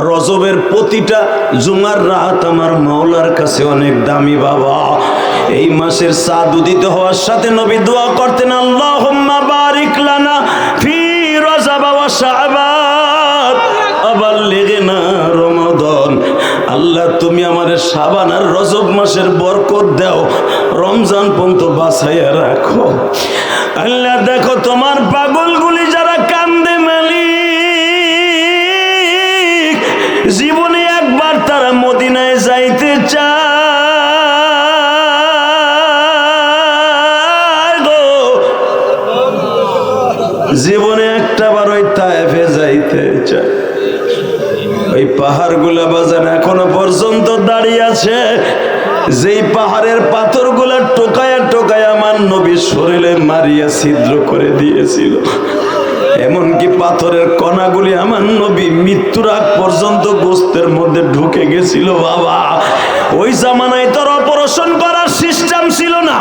রজবের প্রতিটা জুমার রাত আমার মাওলার কাছে অনেক দামি বাবা। এই মাসের চাঁদ উদিত হওয়ার সাথে নবী দোয়া করতেন, আল্লাহুম্মা বারিক লানা ফি রজব ওয়া শাবান আবাল্লিগনা রমাদান। আল্লাহ তুমি আমারে শাবান আর রজব মাসের বরকত দাও, রমজান পর্যন্ত বাঁচাইয়া রাখো। আল্লাহ দেখো তোমার পাগলগুলি যারা কান্দে মালিক, জীবনে একবার তারা মদিনায় যাইতে চায় গো, জীবনে একটা বার ওই তায়েফে যাইতে চায়। ওই পাহাড়গুলা বাজান এখনো পর্যন্ত দাঁড়িয়ে আছে, যেই পাহাড়ের পাথরগুলা টোকায়া টোকায়া আমার নবীর শরীরে মারিয়া ছিদ্র করে দিয়েছিল। এমনকি পাথরের কণাগুলি আমার নবী মৃত্যুর আগ পর্যন্ত গোস্তের মধ্যে ঢুকে গেছিল বাবা। ওই জামানায় তোর অপারেশন করার সিস্টেম ছিল না,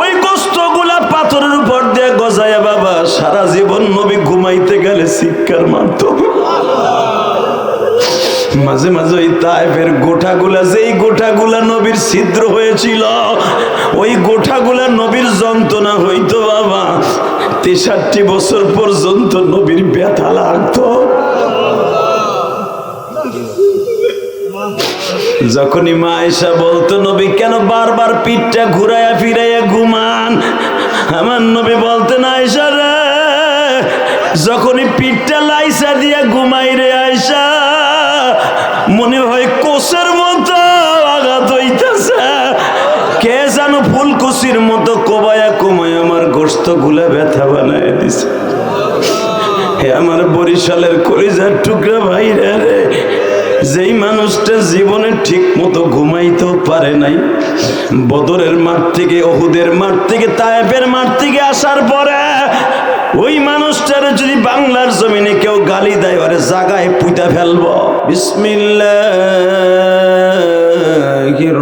ওই গোস্তগুলা পাথরের উপর দিয়ে গজায়া বাবা সারা জীবন নবী ঘুমাইতে গেলে চিৎকার মারত। মাঝে মাঝে ওই তায়েফের গোঠাগুলা, যেই গোঠাগুলা নবীর ছিদ্র হয়েছিল, ওই গোঠাগুলা নবীর যন্ত্রণা হইতো বাবা। 63 বছর পর্যন্ত নবীর ব্যথা লাগতো। যখনই মা আয়েশা বলতো, নবী কেন বারবার পিঠটা ঘুরাইয়া ফিরাইয়া ঘুমান, আমার নবী বলতেন, আয়েশা রে, যখনই পিঠটা লাইসা দিয়া ঘুমাই রে আয়েশা, মনে হয় কোষের মতো আঘাত হইতেছে, কে যেন ফুলকুচির মতো কোবায়া কমায় আমার গোস্ত গুলা ব্যথা বানায় দিছে। হে আমার বরিশালের কলিজার টুকরা ভাইরা রে, যেই মানুষটা জীবনে ঠিক মতো ঘুমাইতেও পারে নাই, বদরের মাঠ থেকে, ওহুদের মাঠ থেকে, তায়েফের মাঠ থেকে আসার পরে ওই মানুষটার যদি বাংলার জমিনে কেউ গালি দেয়, ওরে জায়গায় পুঁতা ফেলবো। বিসমিল্লাহির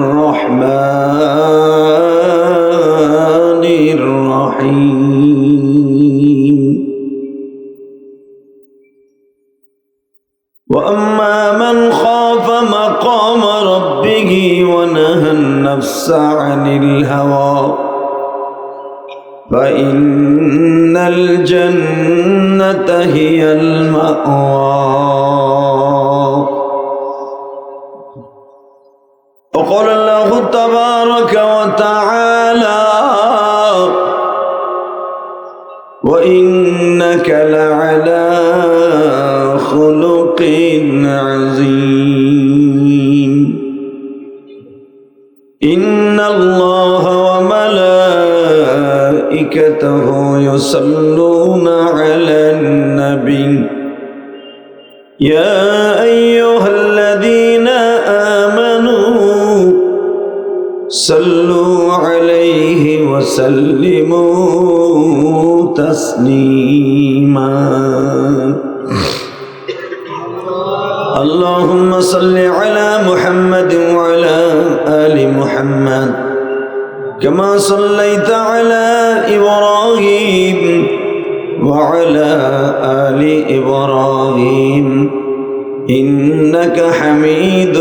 রহমানির রহিম। وأما من خاف مقام ربه ونهى النفس عن الهوى فإن الجنة هي المأوى. وقال الله تبارك وتعالى وإنك لعلى خلق عظيم. إن الله وملائكته يصلون على النبي يا أيها الذين آمنوا صلوا عليه وسلموا تسليما. اللهم صل على محمد وعلى آل محمد كما صليت على إبراهيم وعلى آل إبراهيم إنك حميد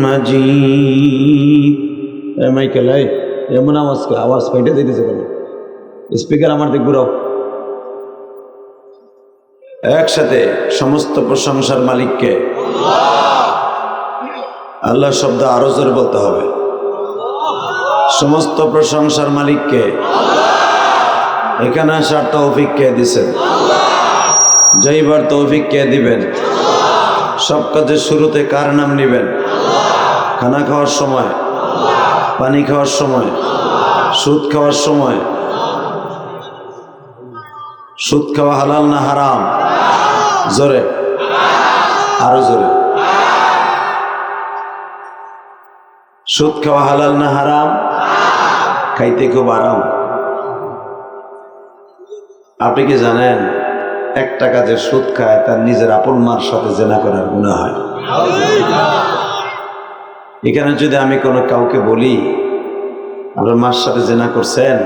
مجيد. মাইকেল এমন আওয়াজ পাইটা দিতেছে কেন? স্পিকার আমার দিক ঘুরাও। একসাথে সমস্ত প্রশংসার মালিককে আল্লাহ শব্দ আরো জোরে বলতে হবে। সমস্ত প্রশংসার মালিককে, এখানে আসার তৌফিক কে দিছেন, যাইবার তৌফিক কে দিবেন, সব কাজের শুরুতে কার নাম নিবেন, খানা খাওয়ার সময়, পানি খাওয়ার সময়, সুদ খাওয়ার সময়, সুদ খাওয়া হালাল না হারাম? জোরে, আরো জোরে। সুদ খাওয়া হালাল না হারাম? খাইতে খুব আরাম। আপনি কি জানেন, একটা কাজে সুদ খায় তার নিজের আপন মার সাথে জেনা করার গুনাহ হয়। এখানে যদি আমি কোনো কাউকে বলি আপনার মার সাথে জেনা করছেন,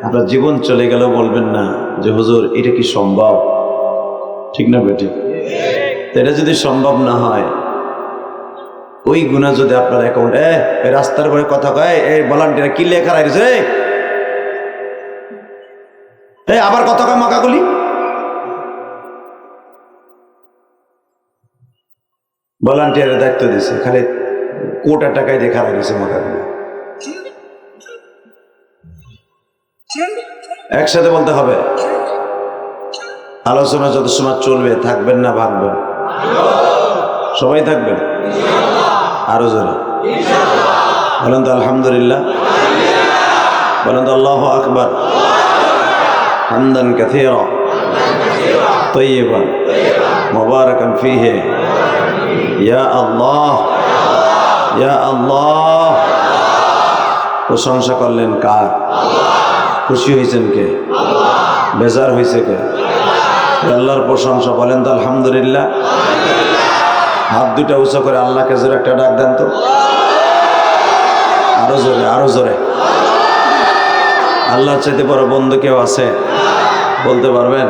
আপনার জীবন চলে গেলেও বলবেন না যে হুজুর এটা কি সম্ভব? ঠিক না বেটি? তো এটা যদি সম্ভব না হয়, ওই গুনাহ যদি আপনার অ্যাকাউন্টে রাস্তার পরে কথা কয়, এই ভলান্টিয়ার কি লেখা রাখছে, এই আবার কথা কয় মাকাগুলি, ভলান্টিয়ারের দায়িত্ব দিছে, খালি কোটা টাকায় দেখা রাখছে মাকাগুলি। একসাথে বলতে হবে। আলোচনা যত সময় চলবে, থাকবেন না ভাগবেন? সবাই থাকবেন? আরো জোরে বলেন তো আলহামদুলিল্লাহ, বলেন তো আল্লাহু আকবার, হামদান কাসীরা তাইয়িবান মুবারাকান ফীহি, ইয়া আল্লাহ ইয়া আল্লাহ। প্রশংসা করলেন কার? খুশি হয়েছেন কে? বেজার হয়েছে কে? আল্লাহর প্রশংসা। বলেন তো আলহামদুলিল্লাহ। হাত দুটা উঁচু করে আল্লাহকে জোরে একটা ডাক দেন তো, আরো জোরে আরো জোরে। আল্লাহর চাইতে বড় বন্ধু কেউ আছে? বলতে পারবেন?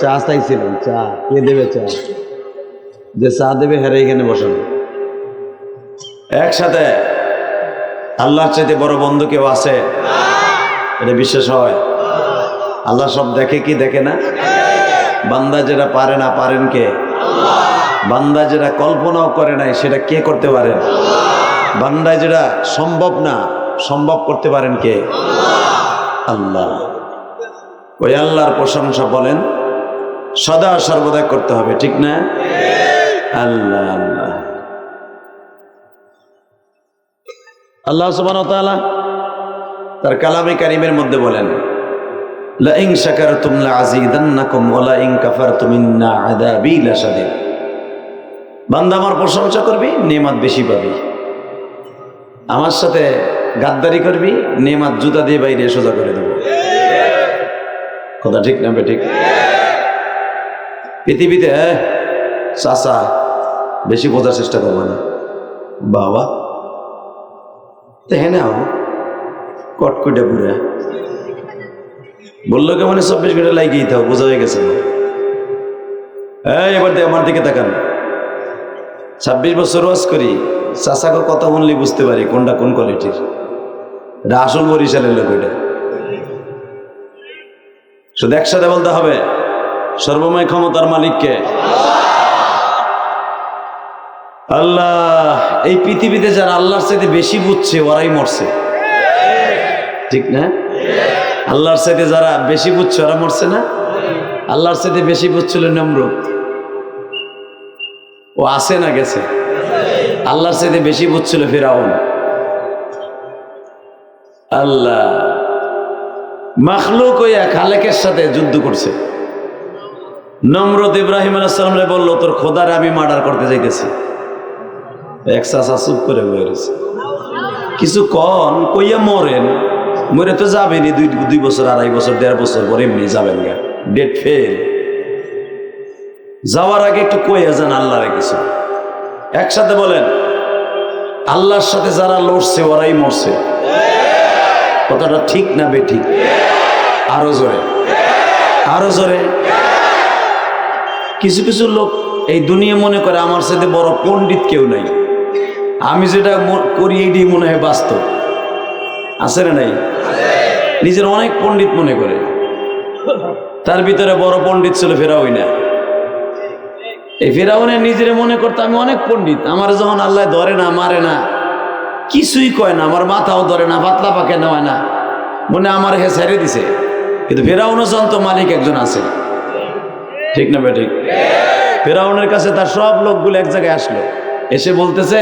চা চাইছিলেন, চা কে দেবে? চা যে চা দেবে হেরে এখানে বসেন। একসাথে আল্লাহর চাইতে বড় বন্ধু কেউ আছে? এটা বিশ্বাস হয়? আল্লাহ সব দেখে কি দেখে না? বান্দা যেটা পারে না, পারেন কে? বান্দা যেটা কল্পনাও করে নাই, সেটা কে করতে পারেন? বান্দা যেটা সম্ভব না, সম্ভব করতে পারেন কে? আল্লাহ। ওই আল্লাহর প্রশংসা বলেন সদা সর্বদা করতে হবে, ঠিক না? আল্লাহ আল্লাহ। আল্লাহ সুবহানাহু ওয়া তাআলা তার কালামে কারিমের মধ্যে বলেন, লা ইন শাকারতুম লাযীদান্নাকুম ওয়া লা ইন কাফারতুম ইন্না আযাবী লাশাদীদ। বান্দা আমার প্রশংসা করবি, নেয়ামত বেশি পাবি। আমার সাথে গাদ্দারি করবি, নেয়ামত জুতা দিয়ে বাইরে সোজা করে দেব। কথা ঠিক না বে? ঠিক। পৃথিবীতে চাচা বেশি বোঝার চেষ্টা করবো না বাবা, হ্যাঁ না কটকুটে পুরা বললো কে মানে 24 ঘন্টা লাগিয়েই থাও, বোঝা হয়ে গেছে। এবার আমার দিকে তাকান। 26 বছর ওয়াজ করি, চাচাকে কথা বললে বুঝতে পারি কোনটা কোন কোয়ালিটির। এটা আসল বরিশালের লোক। এটা শুধু একসাথে বলতে হবে, সর্বময় ক্ষমতার মালিককে আল্লাহ। এই পৃথিবীতে যারা আল্লাহর চাইতে বেশি বুঝছে ওরাই মরছে, ঠিক না? আল্লাহর চাইতে যারা বেশি বুঝছে ওরা মরছে না? আল্লাহর চাইতে বেশি বুঝছিল নমরুদ, ও আছে না গেছে? আল্লাহর চাইতে বেশি বুঝছিল ফিরআউন। আল্লাহ মাখলুক হইয়া খালেকের সাথে যুদ্ধ করছে। নমরুদ ইব্রাহিম আলাইহিস সালামরে বলল, তোর খোদারে আমি মার্ডার করতে যাইতেছি। এক চাচা চুপ করে বসে রয়েছে। কিছু কন কইয়া মরেন, মরে তো যাবেনি 2 বছর 2.5 বছর 1.5 বছর পরে এমনি যাবেন গা, ডেট ফেল। যাওয়ার আগে একটু কইয়া যান আল্লাহরে কিছু। একসাথে বলেন, আল্লাহর সাথে যারা লড়ছে ওরাই মরছে। কথাটা ঠিক না বে ঠিক? আরো জোরে আরো জোরে। কিছু কিছু লোক এই দুনিয়া মনে করে আমার সাথে বড় পণ্ডিত কেউ নাই, আমি যেটা করি এইটাই মনে হয় বাস্তব। আছে না নাই? নিজের অনেক পণ্ডিত মনে করে। তার ভিতরে বড় পণ্ডিত ছিল ফেরাউন। না এই ফেরাউনের নিজের মনে করতে আমি অনেক পণ্ডিত। আমার যখন আল্লাহ ধরে না, মারে না, কিছুই কয় না, আমার মাথাও ধরে না, পাতলা পাকে নেওয়ায় না, মনে আমার হে ছেড়ে দিছে। কিন্তু ফেরাউনও জানতো মালিক একজন আছে, ঠিক না বেঠিক? ফেরাউনের কাছে তার সব লোকগুলো এক জায়গায় আসলো, এসে বলতেছে,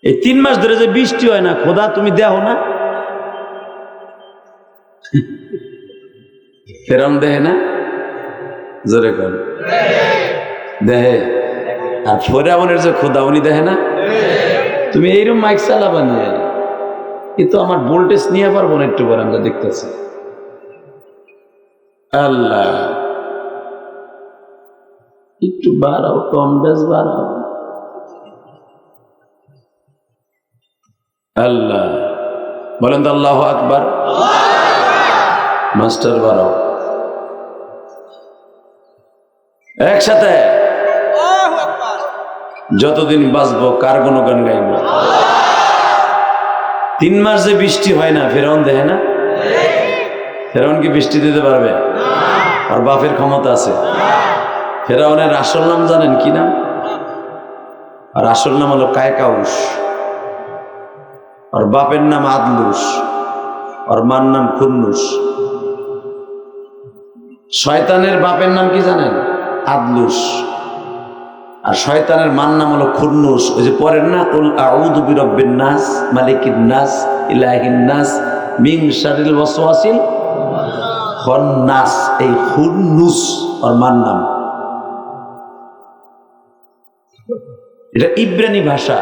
এই 3 মাস ধরে যে বৃষ্টি হয় না, খোদা তুমি দেও না? ফেরাউন দেহে না? জোরে কর দেহে। আর ফেরাউনের যে খোদা উনি দেহে না? তুমি এইরকম মাইক চালাবা নিয়ে, কিন্তু আমার ভোল্টেজ নিয়ে পারবো না, একটু পরে আমরা দেখতেছি। আল্লাহ একটু বাড়াও, কমবেশ বাড়াও। আল্লাহ বলেন তো আল্লাহু আকবার। মাস্টার বাড়াও। একসাথে যতদিন বাঁচবো কার গুণগান গাইব? 3 মাস যে বৃষ্টি হয় না, ফেরাউন দেখে না? ফেরাউন কি বৃষ্টি দিতে পারবে? আর বাপের ক্ষমতা আছে? ফেরাউনের আসল নাম জানেন কি নাম? আর আসল নাম হলো কায়কাউস। আর বাপের নাম আদলুস, আর মার নাম খুন্নুস। শয়তানের বাপের নাম কি জানেন? আদলুস। আর শয়তানের মার নাম হলো খুন্নুস। ওই যে পড়েন না, কুল আউযু বিরাব্বিন নাস মালিকিন নাস ইলাহিন নাস মিন শারিল ওয়াসওয়াসিল খান্নাস। এই খুন্নুস আর মার নাম। এটা ইব্রানি ভাষা।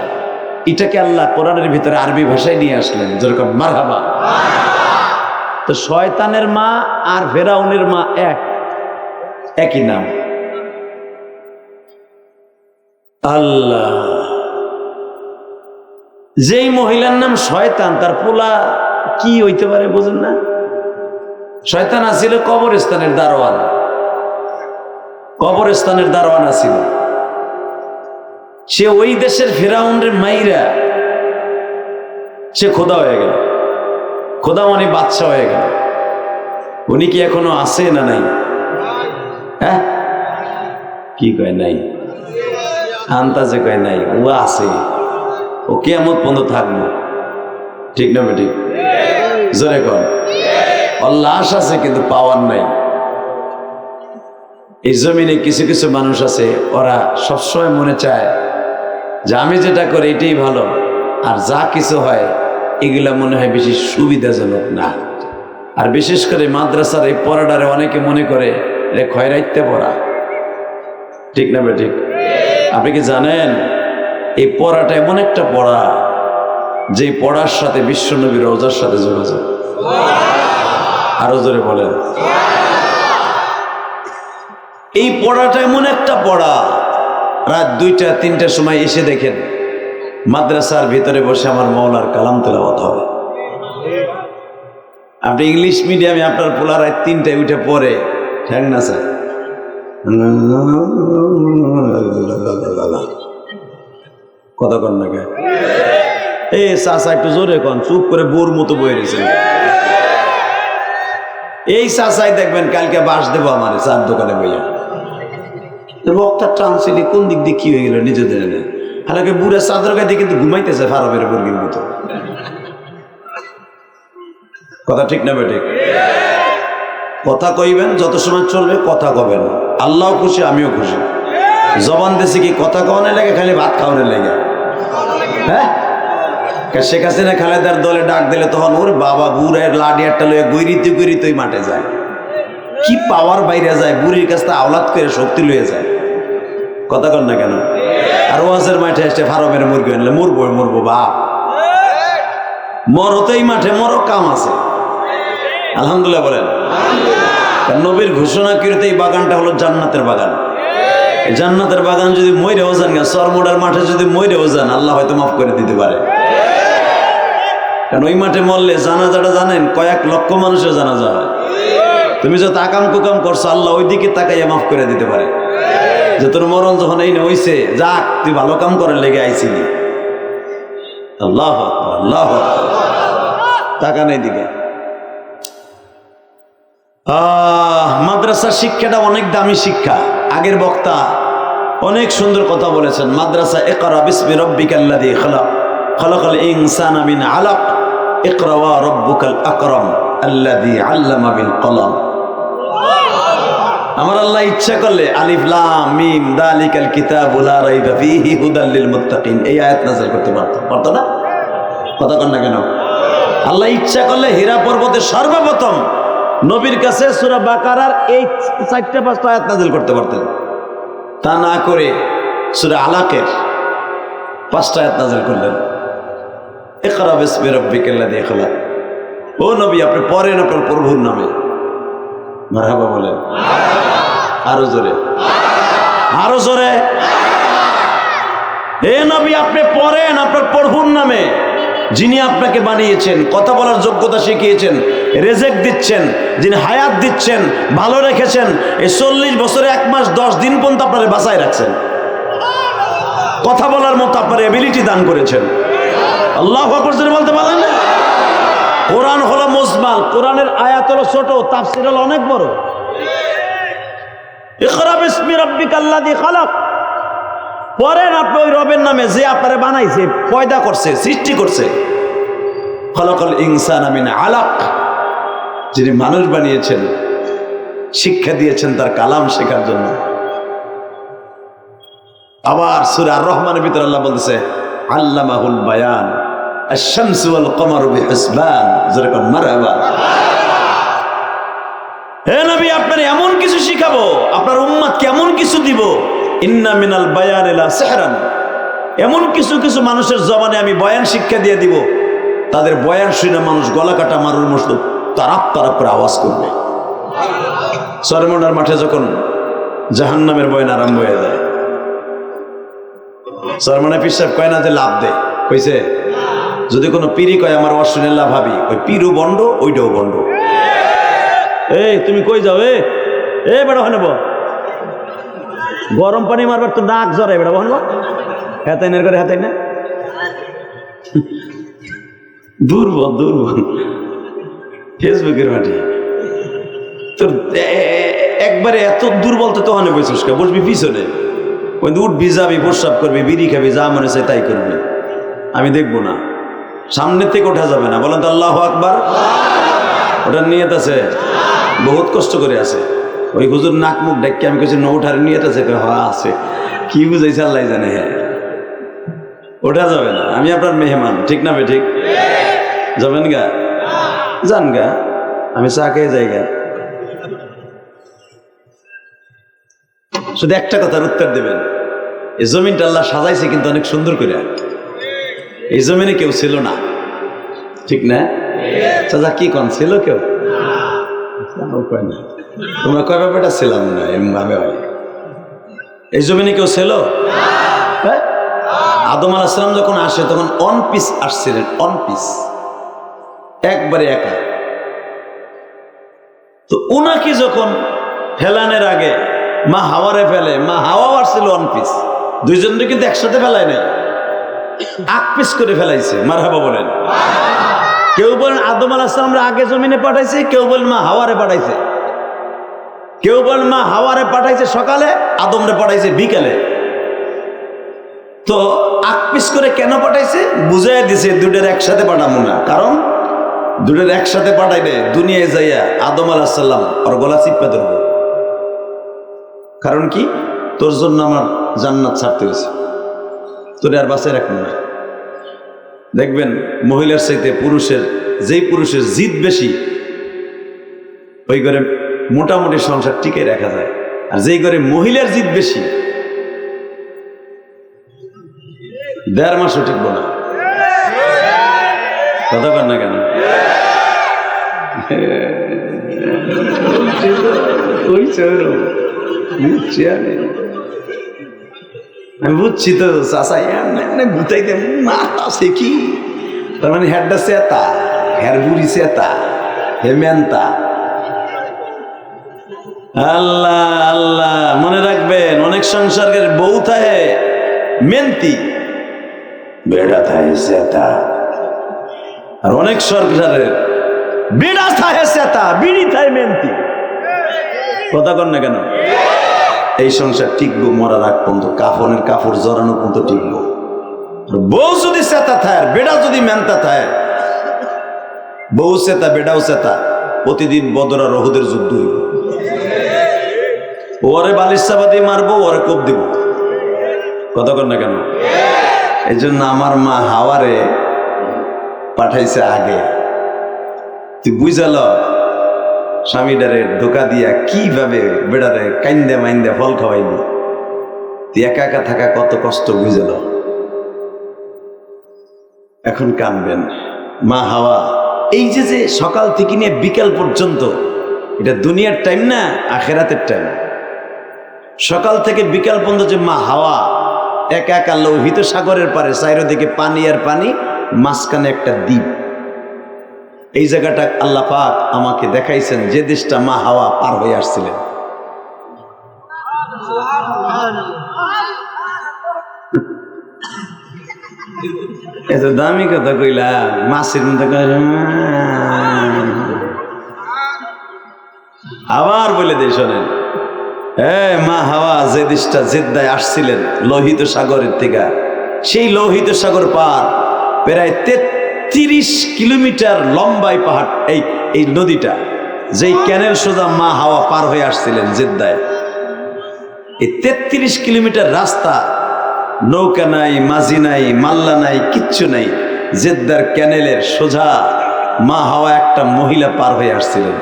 এটাকে আল্লাহ কোরআনের ভিতরে আরবি ভাষায় নিয়ে আসলেন, যেরকম মারহাবা। তো শয়তানের মা আর ফেরাউনের মা একই নাম। আল্লাহ, যেই মহিলার নাম শয়তান তার পোলা কি হইতে পারে বুঝেন না? শয়তান আছিল কবরস্থানের দারোয়ান। কবরস্থানের দারোয়ান আছিল। সে ওই দেশের ফেরাউনের মাইরা সে খোদা হয়ে গেল। খোদা মানে বাদশা হয়ে গেল। উনি কি এখনো আছে না নাই? হ্যাঁ, কি কয় নাই? আন্তাজে কয় নাই, ও আছে। ও কিয়ামত পর্যন্ত থাকবো। ঠিক না ঠিক? জোরে কর। ওর লাশ আছে কিন্তু পাওয়ার নাই। এই জমিনে কিছু কিছু মানুষ আছে, ওরা সবসময় মনে চায় যে আমি যেটা করি এটাই ভালো, আর যা কিছু হয় এগুলা মনে হয় বেশি সুবিধাজনক না। আর বিশেষ করে মাদ্রাসার এই পড়াটারে অনেকে মনে করে এটা খয়রাইতে পড়া। ঠিক না ঠিক? আপনি কি জানেন এই পড়াটা এমন একটা পড়া যে পড়ার সাথে বিশ্বনবীর রওজার সাথে যোগাযোগ। আরো জোরে বলেন। এই পড়াটা এমন একটা পড়া, রাত 2টা 3টার সময় এসে দেখেন মাদ্রাসার ভিতরে বসে আমার মওলার কালাম তেলাওয়াত হবে। আপনি ইংলিশ মিডিয়ামে আপনার পোলা রাত 3টায় উঠে পড়ে ঠ্যাং না স্যার, কথা কন না কে? এই চাচা একটু জোরে কন, চুপ করে বোর মতো বয়ে রয়েছেন। এই চাচাই দেখবেন কালকে বাস দেবো আমার চার দোকানে বইয়া। বক্তা টানছিলি কোন দিক দিয়ে কি হয়ে গেল নিজেদের না, হালাকে বুড়া চাদর গায়ে কিন্তু ঘুমাইতেছে ফারাবের মুরগির মতো। কথা ঠিক না বেঠিক? কথা কইবেন যত সময় চলবে, কথা কবেন। আল্লাহ খুশি, আমিও খুশি। জবান দেশে কি কথা কওয়ানোর লেগে, খালি ভাত খাওয়ানোর লেগে? হ্যাঁ, শেখ হাসিনা খালেদার দলে ডাক দিলে তখন ওর বাবা বুড়ের লাডি একটা লয়ে গৈরিতে গৈরিতেই মাঠে যায়। কি পাওয়ার বাইরে যায়, বুড়ির কাছ থেকে আওলাদ করে শক্তি লয়ে যায়। কথা কন না কেন? আর ওয়াজের মাঠে এসে ফারমের মুরগি আনলে মরবো মরবো বাপ, মরতেই মাঠে মরো, কাম আছে। আলহামদুলিল্লাহ বলেন। নবীর ঘোষণা করতে এই বাগানটা হলো জান্নাতের বাগান। জান্নাতের বাগান যদি মইরেও যান, সরমোডার মাঠে যদি মইরেও যান, আল্লাহ হয়তো মাফ করে দিতে পারে। কারণ ওই মাঠে মরলে জানাজাটা জানেন কয়েক লক্ষ মানুষের জানাজা হয়। তুমি যত আকাম কুকাম করছো, আল্লাহ ওই দিকে তাকাইয়া মাফ করে দিতে পারে। যে তোর মরণ যখন এই না হইছে, যাক তুই ভালো কাম করে লেগে আইছিলি। আল্লাহ আল্লাহ, টাকা নেই দিকে। মাদ্রাসার শিক্ষাটা অনেক দামি শিক্ষা। আগের বক্তা অনেক সুন্দর কথা বলেছেন। মাদ্রাসা ইকরা বিসমি রাব্বিকাল্লাযী খালাক, খালাকাল ইনসানা মিন আলাক, ইকরা ওয়া রাব্বুকাল আকরাম আল্লাযী আল্লামা বিল কলম। আমার আল্লাহ ইচ্ছা করলে আলিফ লাম মিম যালিকাল কিতাবু লা রাইবা ফীহি হুদাল লিল মুত্তাকিন এই আয়াত নাযিল করতে পারতো না? কথা কন না কেন? আল্লাহ ইচ্ছা করলে হীরা পর্বতে সর্বপ্রথম নবীর কাছে সূরা বাকারার এই 4-5টা আয়াত নাযিল করতে পারতেন। তা না করে সূরা আলাকের 5টা আয়াত নাযিল করলেন। ইকরা বিসমি রাব্বিকাল্লাযী খালাক। ও নবী, আপনি পড়েন আপনার প্রভুর নামে। মারহাবা বলেন। আরো জোরে, আরো জোরে। এ নবী, আপনি পড়েন আপনার প্রভুর নামে। যিনি আপনাকে বানিয়েছেন, কথা বলার যোগ্যতা শিখিয়েছেন, রেজেক দিচ্ছেন, যিনি হায়াত দিচ্ছেন, ভালো রেখেছেন, এই 40 বছরে 1 মাস 10 দিন পর্যন্ত আপনারা বাঁচায় রাখছেন, কথা বলার মতো আপনার এবিলিটি দান করেছেন। আল্লাহু আকবার জোরে বলতে পারলেন না? কোরআন হলো মুজমাল, কোরআনের আয়াত হলো ছোট, তাফসীর হলো অনেক বড়। ইকরা বিসমি রাব্বিকাল্লাযী খালাক, পড়েন আপনি ওই রবের নামে যে আপনারে বানাইছে, পয়দা করছে, সৃষ্টি করছে। খলাকাল ইনসানা মিন আলাক, যিনি মানুষ বানিয়েছেন, শিক্ষা দিয়েছেন তার কালাম শেখার জন্য। আবার সূরা আর রহমানের ভিতরে আল্লাহ বলতেছে আল্লামাহুল বায়ান আশ-শামসু ওয়াল কমারু বিহিসবান, যেরকম মারহাবা। হে নবী, আপনার এমন কিছু শিখাবো, আপনার উম্মতকে এমন কিছু দিব, ইন্না মিনাল বায়ানি লা সিহরান, এমন কিছু কিছু মানুষের জবানে আমি বয়ান শিক্ষা দিয়ে দিব, তাদের বয়ান শুনে মানুষ গলা কাটা মারুর মতো তারাপ তারাপ করে আওয়াজ করবে। সরমনার মাঠে যখন জাহান্নামের বয়ান আরম্ভ হয়ে যায়, সরমনা পীর সাহেব কয় না যে লাভ দেয়, কইছে যদি কোনো পীরই কয় আমার অশুনে লাভ ভাবি, ওই পীরও বন্ড, ওইটাও বন্ড। এই তুমি কই যাও? এ বেড়া হয় নেব, গরম পানি মারবার তো নাক জড়াই, বেড়া বহন হেতাই নের করে হেতাই না, দুর্বল দুর্বল ফেসবুকের মাঠে তোর একবারে এত দুর্বল তো তখন বসিস, বসবি পিছনে, উঠবি যাবি, প্রস্রাব করবি, বিড়ি খাবি, যা মনে চাই তাই করবি, আমি দেখবো না, সামনের থেকে ওঠা যাবে না। বলেন তো আল্লাহু আকবার। ওটার নিয়ত আছে, বহুত কষ্ট করে আছে। ওই হুজুর নাক মুখ ডাকি আমি কেছি ওঠার নিয়ত আছে, হ্যাঁ আছে, কি বুঝাইছে আল্লাহ জানে। হ্যাঁ, ওঠা যাবে না, আমি আপনার মেহমান, ঠিক না? ঠিক যাবেন গা, যান গা, আমি চা খেয়ে যাই গা। শুধু একটা কথার উত্তর দেবেন, এই জমিনটা আল্লাহ সাজাইছে কিন্তু অনেক সুন্দর করে। এই জমিনে কেউ ছিল না, ঠিক না? চাচা কি কন, ছিল কেউ? তোমরা কয় ব্যাপারটা ছিলাম না এমভাবে হয়। এই জমিনে কেউ ছিল? আদম আলাইহিস সালাম যখন আসে তখন অন পিস আসছিলেন, অন পিস, একবারে একা। তো উনাকে যখন ফেলানের আগে মা হাওয়ারে ফেলে, মা হাওয়াও আসছিল অন পিস, দুইজনকে কিন্তু একসাথে ফেলায় নাই, 8 পিস করে ফেলাইছে। মারহাবা বলেন। কেউ বলেন আদম আলাইহিস সালামরে আগে জমিনে পাঠাইছে, কেউ বলেন মা হাওয়ারে পাঠাইছে, কেউ বলেন মা হাওয়ারে পাঠাইছে সকালে, আদমরে পাঠাইছে বিকালে। তো 8 পিস করে কেন পাঠাইছে বুঝাই দিছে, দুটোর একসাথে পাঠাবো না, কারণ দুটোর একসাথে পাঠাইলে দুনিয়ায় যাইয়া আদম আলাইহিস সালাম আর গলা চিপা ধরবো। কারণ কি, তোর জন্য আমার জান্নাত ছাড়তে হয়েছে, তোরে আর বাঁচায় রাখবো না। দেখবেন মহিলার চাইতে পুরুষের, যেই পুরুষের জিদ বেশি ওই ঘরে মোটামুটি সংসার টিকে রাখা যায়, আর যেই ঘরে মহিলার জিদ বেশি 1.5 মাসও টিকবো না। কথা বল না কেন? আমি বুঝছি তো চাষা গুতাইতে মাথা সে কি, তার মানে হেডটা চেতা, হের বুড়ি চেতা, হে মেনতা। আল্লাহ আল্লাহ, মনে রাখবেন অনেক সংসারের বউ থাকে মেন্তি, বেড়া থাকে চেতা, আর অনেক সংসারের বেড়া থাকে চেতা, বিড়ি থাকে মেন্তি। কথা কন না কেন? এই সংসার টিকবো মরার আগ পর্যন্ত, কাফনের কাপড় জড়ানো পর্যন্ত টিকবো। বউ যদি চেতা থায়, বেড়া যদি মেনতা থায়, বউ চেতা বেড়াও চেতা, প্রতিদিন বদর আর ওহুদের যুদ্ধ হইব। ওরে বালিশ চাপা দিয়ে মারবো, ওরে কোপ দিব। কথা কন না কেন? এই জন্য আমার মা হাওয়ারে পাঠাইছে আগে। তুই বুঝাল স্বামীটারে ধোকা দিয়া কিভাবে বেড়ারে কাইন্দে মাইন্দে ফল খাওয়াইনি, তুই একা একা থাকা কত কষ্ট বুঝাল। এখন কানবেন মা হাওয়া। এই যে যে সকাল থেকে নিয়ে বিকাল পর্যন্ত, এটা দুনিয়ার টাইম না, আখেরাতের টাইম। সকাল থেকে বিকাল পর্যন্ত যে মা হাওয়া একা একা লোহিত সাগরের পারে, চারিদিকে পানি আর পানি, মাঝখানে একটা দ্বীপ। এই জায়গাটা আল্লাহ পাক আমাকে দেখাইছেন, যে দেশটা মা হাওয়া পার হয়ে আসছিলেন। এত দামি কথা কইলাম, মাছের মধ্যে আবার বলে দেই শোনেন। মা হাওয়া যে দেশটা জেদ্দায় আসছিলেন লোহিত সাগরের থেকে, সেই লোহিত সাগর পার প্রায় 33 কিলোমিটার লম্বাই পাহাড়। এই নদীটা, যেই ক্যানেল সোজা মা হাওয়া পার হয়ে আসছিলেন জেদ্দায়, এই 33 কিলোমিটার রাস্তা, নৌকা নাই, মাঝি নাই, মাল্লা নাই, কিচ্ছু নাই। জেদ্দার ক্যানেলের সোজা মা হাওয়া একটা মহিলা পার হয়ে আসছিলেন।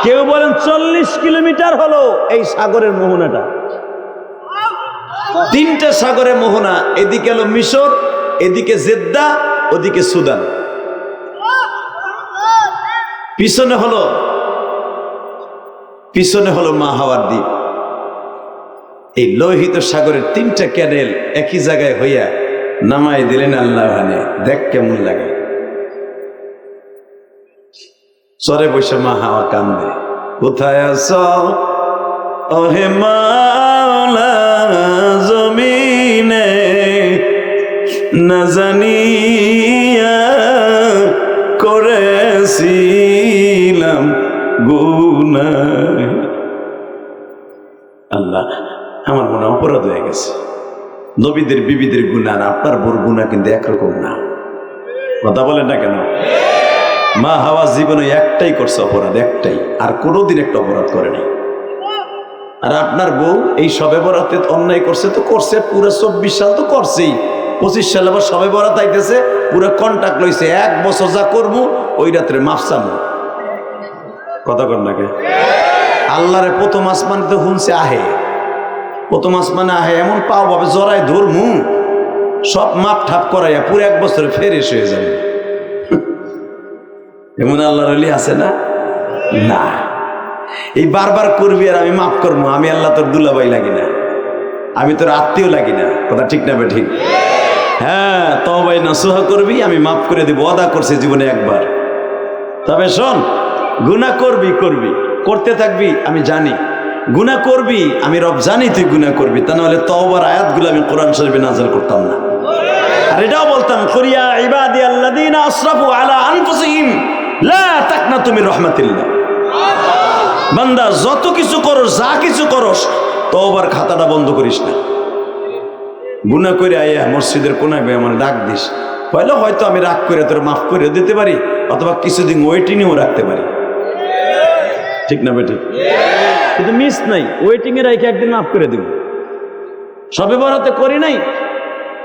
কেউ বলেন 40 কিলোমিটার হলো এই সাগরের মোহনাটা। 3টা সাগরের মোহনা, এদিকে হলো মিশর, এদিকে জেদ্দা, ওদিকে সুদান, পিছনে হলো মা হাওয়ার দ্বীপ। এই লোহিত সাগরের 3টা ক্যানেল একই জায়গায় হইয়া নামাই দিলেন আল্লাহ। দেখ কেমন লাগে। চরে বসে মা হাওয়া কান্দে, কোথায় আছো ওহে মাওলা, জমিনে না জানিয়া করেছিলাম গুনাহ। আল্লাহ, আমার মনে অপরাধ হয়ে গেছে। নবীদের বিবিদের গুনাহ আর আপনার বোর গুনাহ কিন্তু একরকম না। কথা বলেন না কেন? মা হাওয়া জীবনে একটাই করছে অপরাধ, একটাই, আর কোনোদিন একটা অপরাধ করে নাই। আর আপনার বউ এই সবে বরাতে অন্যায় করছে তো করছে, পুরো 24 সাল তো করছেই, 25 সাল আবার সবে বরাত আইতেছে, পুরো কন্ট্রাক্ট লইছে, 1 বছর যা করবো ওই রাত্রে মাফ চামু। কথা কর নাকি? আল্লাহরে প্রথম আসমানে তো শুনছে আহে, প্রথম আসমানে আহে এমন পাও ভাবে জড়ায় ধরমু, সব মাপ ঠাপ করাইয়া পুরো 1 বছরে ফেরেশ হয়ে যাবে। এমন আল্লাহর ওলি আছে না? না। এই বারবার করবি আর আমি মাফ করবো, আমি আল্লাহ তোর দুলাভাই লাগি না, আমি তোর আত্মীয় লাগি না। কথা ঠিক না? ঠিক। হ্যাঁ, তওবা নাসুহা করবি, আমি মাফ করে দিব, ওয়াদা করছে জীবনে একবার। তবে শোন, গুনাহ করবি করতে থাকবি, আমি জানি গুনাহ করবি, আমি রব জানি তুই গুনাহ করবি, তা নাহলে তওবার আয়াতগুলো আমি কোরআন শরীফে নাযিল করতাম না। আর এটাও বলতাম, কুরিয়া ইবাদিয়াল্লাযীনা আসরাফু আলা আনফুসিহিম লা তাকনাতু মির রাহমাতিল্লাহ। বান্দা যত কিছু করস, যা কিছু করস, তওবার খাতাটা বন্ধ করিস না। গুনাহ করে আইয়া মসজিদের কোনায় গিয়ে আমার ডাক দিস, পয়লা হয়তো আমি রাগ করে তোর মাফ করে দিতে পারি, অথবা কিছুদিন ওয়েটিংয়েও রাখতে পারি। ঠিক না বেটি? কিন্তু মিস নাই, ওয়েটিং এ রাখে একদিন মাফ করে দিব। সবে বরাতে করি নাই,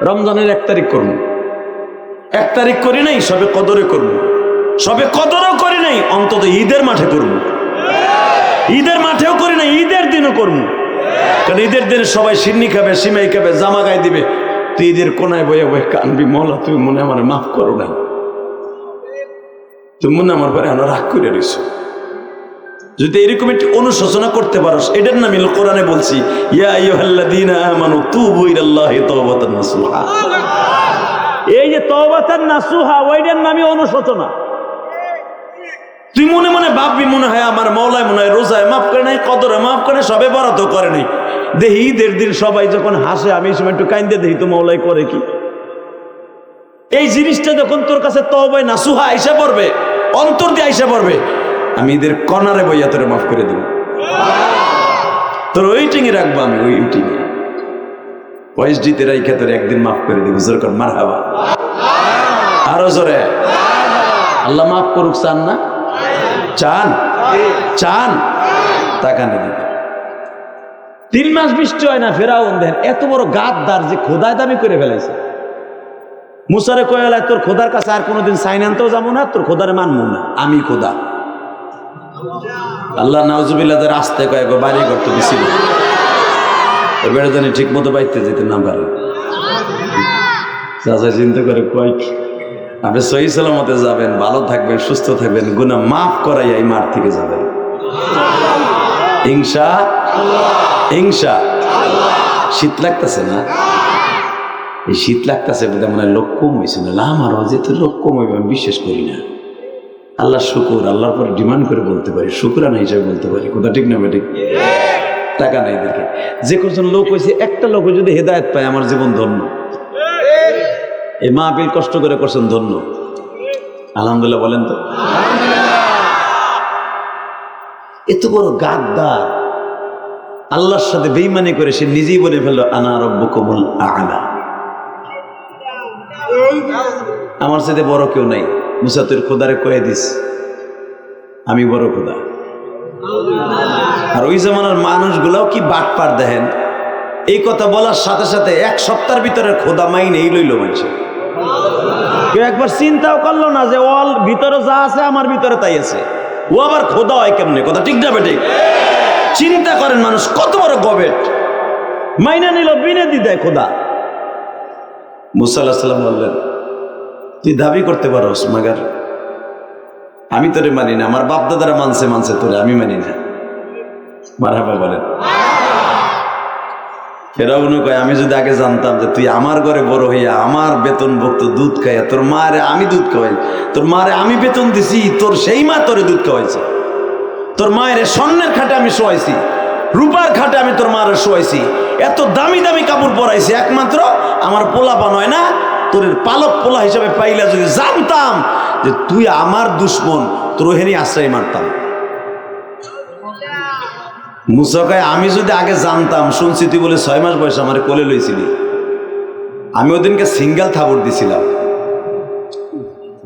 রমজানের 1 তারিখ করবো, 1 তারিখ করি নাই, সবে কদরে করবো, সবে কদরও করি নাই, অন্তত ঈদের মাঠে করবো, ঈদের মাঠেও করি নাই, ঈদের দিনও করবো। কারণ ঈদের দিনে সবাই সিন্নি খাবে, সিমাই খাবে, জামা গায়ে দিবে, তুই ঈদের কোনায় বয়ে বয়ে কানবি, মৌলা তুমি মনে আমার মাফ করো না, তুমি মনে আমার পরে আমরা রাগ করে রইছো। যদি এরকম একটি অনুশোচনা করতে পারো, এটার নামই কোরআনে বলছি, ইয়া আইয়ুহাল্লাযীনা আমানু তুবু ইলাল্লাহি তাওবাতান নাসুহা। এই যে তাওবাতান নাসুহা, ওইটার নামই অনুশোচনা। তুই মনে মনে ভাববি, মনে হয় আমার মওলায় মনে হয় রোজায় মাফ করে নাই, কদরে মাফ করে, সবে বরাতও করে নাই। দেখি ঈদের দিন সবাই যখন হাসে, আমি এই সময় একটু কাইন্দে দেখি তো মওলাই করে কি। এই জিনিসটা যখন তোর কাছে তওবা নাসুহা আইসা পড়বে, অন্তর দিয়ে আইসা পড়বে, আমি ঈদের কর্নারে বইয়া তোরে মাফ করে দেব, তোর ওয়েটিংয়ে রাখবো, আমি ওই ওয়েটিংয়ে ওএসডিতে রাইখা তোর একদিন মাফ করে দেব। জোর কর মারহাবা, আরো জোরে। আল্লাহ মাফ করুক, চান না? চান? চান? তাকানে দিবে। 3 মাস বৃষ্টি হয় না, ফেরাউন দেন এত বড় গাদ্দার যে খোদায় দামি করে ফেলাইছে। মুসারে কয়ালায়, তোর খোদার কাছে আর কোনোদিন সাইন আনতেও যাবো না, তোর খোদারে মানবো না, আমি খোদা। আল্লাহ নাউজুবিল্লাহ আসতে কয়েক বাড়ি করতে দিছিল, বেড়ে জানি ঠিক মতো বাইতে যেতে না পারে। চাচা চিন্তা করে কয়, আপনি সহি সালামতে যাবেন, ভালো থাকবেন, সুস্থ থাকবেন, গুনাহ মাফ করাই এই মাঠ থেকে যাবেন ইনশাআল্লাহ। শীত লাগতেছে না? এই শীত লাগতেছে বোধহয় মনে হয় লোক কম হয়েছে না, আমার যেহেতু লোক কম হইবে আমি বিশ্বাস করি না। আল্লাহ শুকুর, আল্লাহর পরে ডিমান্ড করে বলতে পারি, শুকরানা হিসাবে বলতে পারি, কথা ঠিক না বেঠিক? টাকা নাই দেখে যে কজন লোক হয়েছে, একটা লোক যদি হেদায়েত পায় আমার জীবন ধন্য। এই মাহফিল কষ্ট করে করছেন, ধন্য। আলহামদুলিল্লাহ বলেন তো। এত বড় গাদ্দার, আল্লাহর সাথে বেঈমানি করে সে নিজেই বলে ফেললো আনা রাব্বুকুমুল আ'লা। আমার সাথে বড় কেউ নাই। মুসা তোর খোদারে কয়ে দিস আমি বড় খোদা। আর ওই জামানার মানুষগুলাও কি বাটপার দেখেন, এই কথা বলার সাথে সাথে এক সপ্তাহের ভিতরে খোদা মাইনে এই লইল মানুষ। কেউ একবার চিন্তাও করলো না যে ওর ভিতরে যা আছে আমার ভিতরে তাই আছে, ও আবার খোদা হয় কেমনে, কথা ঠিক না বেঠিক? চিন্তা করেন মানুষ কত বড় গবেট, মাইনা নিল বিনে দিদায় খোদা। মুসা আলাইহিস সালাম বললেন তুই দাবি করতে পারোস, মাগার আমি তোরে মানি না, আমার বাপ দাদারা মানছে তোরে, আমি মানি না। মারহাবা বলেন। ফেরাউনও কয় আমি যদি আগে জানতাম যে তুই আমার ঘরে বড় হইয়া আমার বেতন ভুক্ত দুধ খাইয়া, তোর মারে আমি দুধ খাওয়াই, তোর মারে আমি বেতন দিছি, তোর সেই মা তোরে দুধ খাওয়াইছে, তোর মায়ের স্বর্ণের খাটে আমি শোয়াইছি, রূপার খাটে আমি তোর মারে শোয়াইছি, এত দামি দামি কাপড় পরাইছি, একমাত্র আমার পোলাপা নয় না, তোর পালক পোলা হিসাবে পাইলা যদি জানতাম যে তুই আমার দুশ্মন, তোর ওহেনি আশ্রয় মারতাম। মুসা কয় আমি যদি আগে জানতাম, শুনছি তুই বলে 6 মাস বয়স আমার কোলে লইছিলি, আমি ওদিনকে সিঙ্গেল থাবড় দিছিলাম।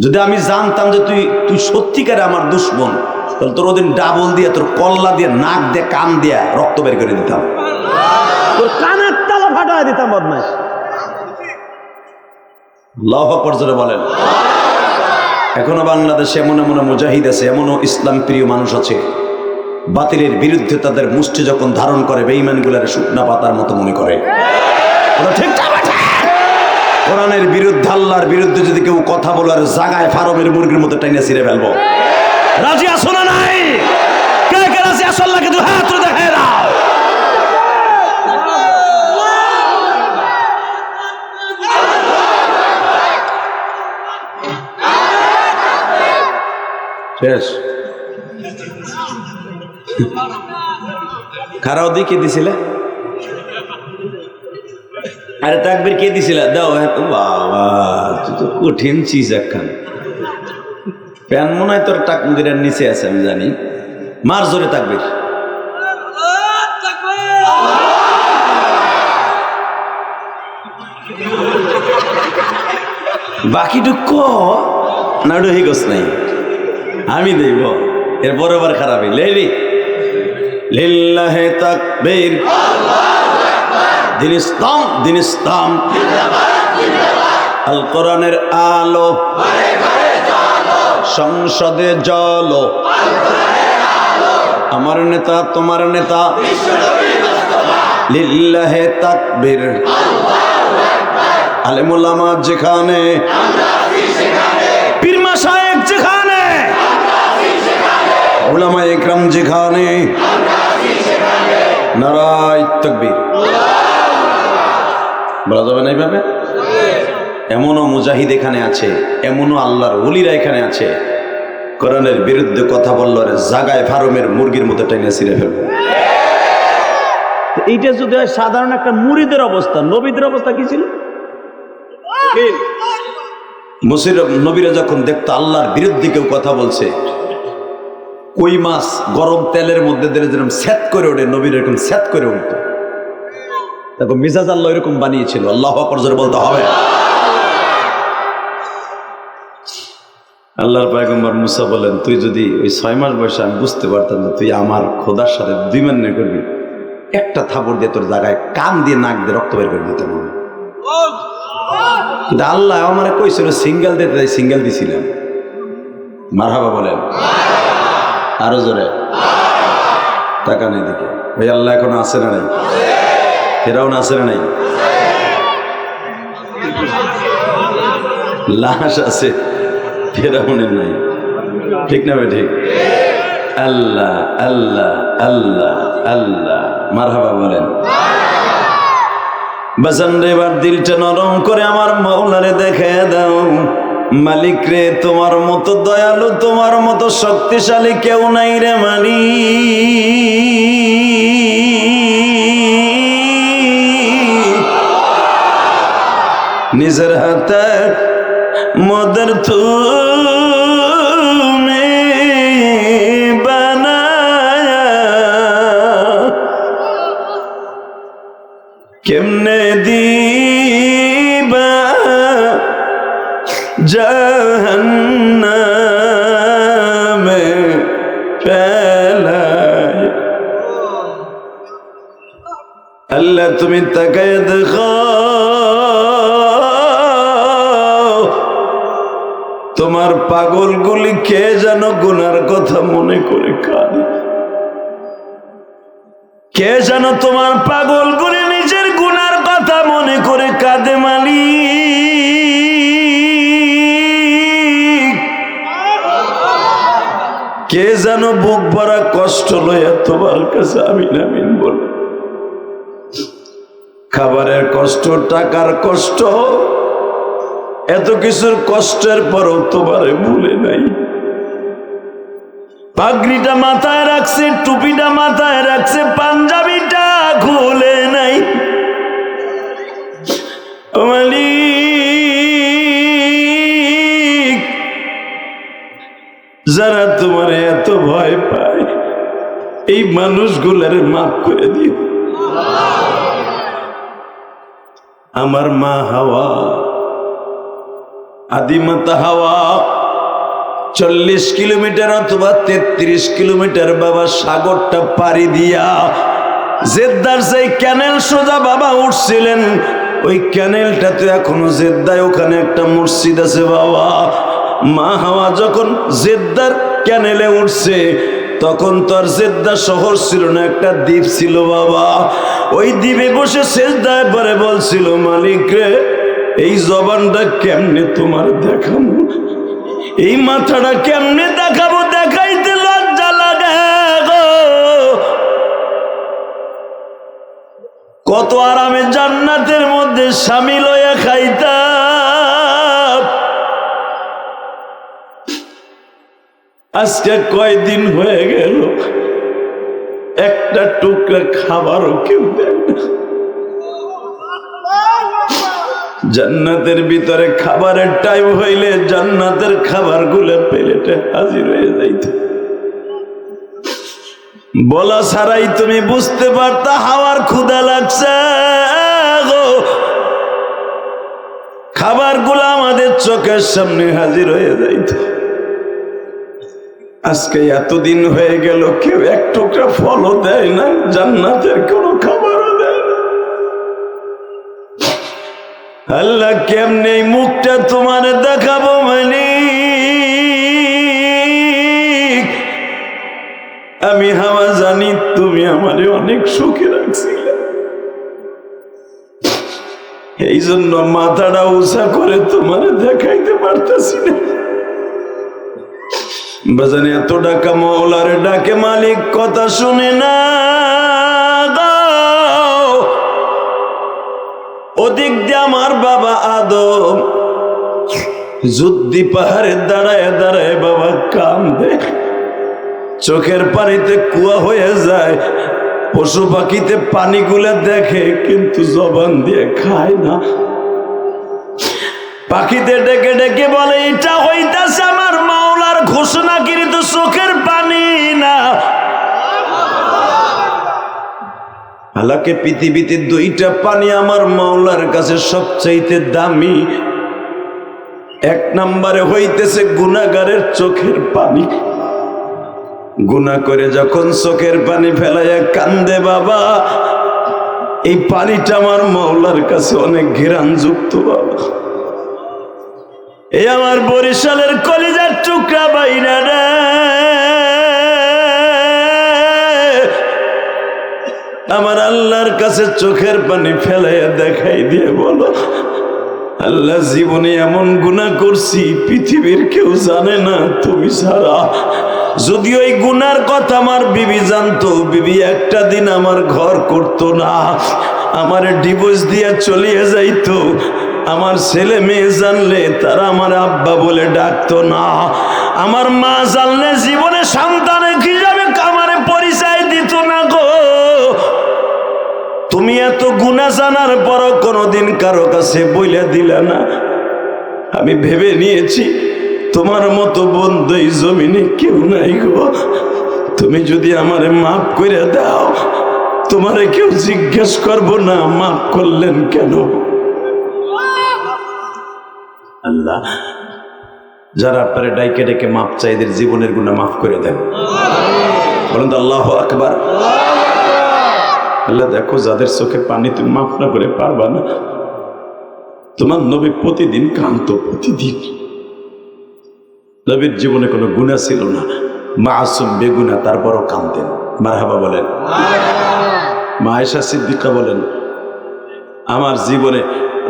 যদি আমি জানতাম যে তুই সত্যিকারে আমার দুশ্মন, তাহলে তোর ওদিন ডাবল দিয়ে, তোর কল্লা দিয়ে, নাক দিয়ে, কান দিয়ে রক্ত বের করে দিতাম, তোর কানের তালা ফাটায় দিতাম। বদমাইশ। আল্লাহু আকবার জোরে বলেন। এখনো বাংলাদেশে এমন এমন মুজাহিদ আছে, এমনও ইসলাম প্রিয় মানুষ আছে, বাতিলের বিরুদ্ধে তাদের মুষ্টি যখন ধারণ করে বেঈমানগুলার শুকনা পাতার মতো মনে করে। ঠিক না? কোরআনের বিরুদ্ধে, আল্লাহর বিরুদ্ধে যদি কেউ কথা বলার জায়গায় ফার্মের মুরগির মতো টাইনা ছিঁড়ে ফেলবো। রাজি আসো না নাই? কে কে রাজি আসো? আল্লাহকে দুই হাত তুলে দেখায় দাও। শেষ। খারাও দিয়ে কে দিছিল? আরে তাকবীর কে দিছিল? দাও। বাবা তুই তো কঠিন চিজ একখান। প্যান মনে হয় তোর টাকমুদির নিচে আছে, আমি জানি। মার জোরে তাকবীর। বাকিটুক না ডহি গোস নাই, আমি দেব। এর বরাবর খারাপ লেলি লিল্লাহে তাকবীর, দিন ইসলাম, দিন ইসলাম, আল কোরআনের আলো সংসদে জলো, আমার নেতা তোমার নেতা, লিল্লাহে তাকবীর, আলেম উলামা যেখানে, পীর মাশায়েখ যেখানে, উলামা ইকরাম যেখানে, নারায়ে তাকবীর। বলা যাবে না এইভাবে? এমনও মুজাহিদ এখানে আছে, এমনও আল্লাহর ওলিরা এখানে আছে, কোরআনের বিরুদ্ধে কথা বললো জাগায় ফার্মের মুরগির মতো টেনে ছিঁড়ে ফেলবো। এইটা যদি হয় সাধারণ একটা মুরিদের অবস্থা, নবীদের অবস্থা কি ছিল? নবীরা যখন দেখতো আল্লাহর বিরুদ্ধে কেউ কথা বলছে, কই মাছ গরম তেলের মধ্যে দিলে যেরকম স্যাত করে ওঠে, নবীর এরকম স্যাত করে উঠতো। তখন মিজাজ আল্লাহ এরকম বানিয়েছিল। আল্লাহু আকবার জোরে বলতে হবে। আল্লাহর পয়গম্বর মুসা বলেন তুই যদি ওই 6 মাস বয়সে আমি বুঝতে পারতাম যে তুই আমার খোদার সাথে দুই মান্য করবি, একটা থাপড় দিয়ে তোর জায়গায় কান দিয়ে নাক দিয়ে রক্ত বের করে দিতাম। কিন্তু আল্লাহ আমার কইছিল সিঙ্গেল দিতে, তাই সিঙ্গেল দিছিলাম। মারহাবা বলেন আরো জোরে। তাকান এদিকে, ওই আল্লাহ এখনো আছে না নাই? ফেরাউন আছে না নাই? লাশ আছে, ফেরাউনের নাই। ঠিক না ভাই? ঠিক। আল্লাহ আল্লাহ আল্লাহ আল্লাহ, মারহাবা বলেন। বাজান রে এবার দিলটা নরম করে আমার মাওলারে দেখায় দাও। মালিক রে তোমার মতো দয়ালু, তোমার মতো শক্তিশালী কেউ নাই রে মালিক। নিজের হাতে মদের তুমি বানায়া কেমনে দিবা জাহান্নামে ফেলায়। আল্লাহ তুমি তাকায় দেখো, তোমার পাগলগুলি কে যেন গুনার কথা মনে করে কাঁদে, কে যেন তোমার পাগলগুলি নিজের গুনার কথা মনে করে কাঁদে মালিক। কে যেন বুক ভরা কষ্ট লইয়া তোমার কাছে আমিন আমিন বলে। খাবারের কষ্ট, টাকার কষ্ট, এত কিছুর কষ্টের পরও তোমারে ভুলে নাই। পাগড়িটা মাথায় রাখছে, টুপিটা মাথায় রাখছে, পাঞ্জাবিটা খুলে নাই। মালিক, যারা তোমার এত ভয় পায় এই মানুষগুলার মাফ করে দিও। আমার মা হাওয়া, আদিমাতা হাওয়া 40 কিলোমিটার অথবা 33 কিলোমিটার বাবা সাগরটা পাড়ি দিয়া জেদ্দার সেই ক্যানেল সোজা বাবা উঠছিলেন। ওই ক্যানেলটা তো এখনো জেদ্দায়, ওখানে একটা মসজিদ আছে বাবা। মা হাওয়া যখন জেদ্দার ক্যানেলে উঠছে তখন তো আর জেদ্দা শহর ছিল না, একটা দ্বীপ ছিল বাবা। ওই দ্বীপে বসে সেজদায় পরে বলছিল, মালিক রে এই জবানটা কেমনে তোমার দেখাবো, এই মাথাটা কেমনে দেখাবো, দেখাইতে লজ্জা লাগে গো। কত আরামে জান্নাতের মধ্যে শামিল হইয়া খাইতাম, আজকে কয়দিন হয়ে গেল একটা টুকরা খাবারও কেউ দেয় না। জান্নাতের ভিতরে খাবারের টাইম হইলে জান্নাতের খাবার গুলো প্লেটে হাজির হয়ে যাইত। বলা ছাড়াই তুমি বুঝতে পারতা হাওয়ার ক্ষুধা লাগছে গো। খাবার গুলো আমাদের চোখের সামনে হাজির হয়ে যাইত। আজকে এতদিন হয়ে গেল কেউ এক টুকরা ফলও দেয় না, জান্নাতের কোনো খাবারও দেয় না। আল্লাহ কেমনে মুখটা তোমার দেখাবো মালিক। আমি হাওয়া জানি তুমি আমারে অনেক সুখে রাখছিলে, এই জন্য মাথাটা উঁচা করে তোমার দেখাইতে পারতেছি না। বাজানে এত ডাকা মওলারে ডাকে মালিক কথা শুনে না। ওদিক দিয়ে আমার বাবা আদম যুদ্ধি পাহাড়ে দাঁড়ায় দাঁড়ায় বাবা কান্দে, চোখের পানিতে কুয়া হয়ে যায়। পশু পাখিতে পানিগুলো দেখে কিন্তু জবান দিয়ে খায় না। পাখিতে ডেকে ডেকে বলে এটা হইতাছে আমার মাওলার ঘোষণাকৃত চোখের পানি না। হালাকে পৃথিবীতে দুইটা পানি আমার মাওলার কাছে সবচাইতে দামি। এক নম্বরে হইতেছে গুনাহগারের চোখের পানি। গুনাহ করে যখন চোখের পানি ফেলাইয়া কান্দে বাবা, এই পানিটা আমার মাওলার কাছে অনেক ঘৃণাযুক্ত বাবা। এই আমার বরিশালের কলিজার টুকরা বাইরা রে, আমার আল্লাহর কাছে চোখের পানি ফেলাইয়া দেখাই দিয়ে বলো, আল্লাহ জীবনে এমন গুনাহ করছি পৃথিবীর কেউ জানে না তুমি ছাড়া। যদি ওই গুনার কথা আমার বিবি জানতো, বিবি একটা দিন আমার ঘর করতো না। আমার ডিভোর্স দিয়া চলিয়ে যাইতো, আমার ছেলে মেয়ে জানলে তারা আমার আব্বা বলে ডাকতো না, আমার মা জানলে জীবনে সন্তানের হিসাবে আমারে পরিচয় দিত না গো। তুমি এত গুনাহ জানার পরও কোনোদিন কারো কাছে বইলা দিলা না। আমি ভেবে নিয়েছি তোমার মতো বন্ধু এই জমিনে কেউ নাই গো। তুমি যদি আমারে মাফ করে দাও, তোমারে কেউ জিজ্ঞেস করবো না মাফ করলেন কেন। আল্লাহ, যারা আপনারা ডাইকে ডেকে মাপ চাই, এদের জীবনের গুনাহ মাফ করে দেন। বলুন তো আল্লাহু আকবার। আল্লাহ দেখো, যাদের চোখে পানি তুমি মাফ না করে পারবা না। তোমার নবী প্রতিদিন কাঁদতো, প্রতিদিন। নবীর জীবনে কোনো গুনাহ ছিল না, মাসুম বেগুনা, তারপরও কাঁদতেন। মারহাবা বলেন। মা আয়েশা সিদ্দিকা বলেন, আমার জীবনে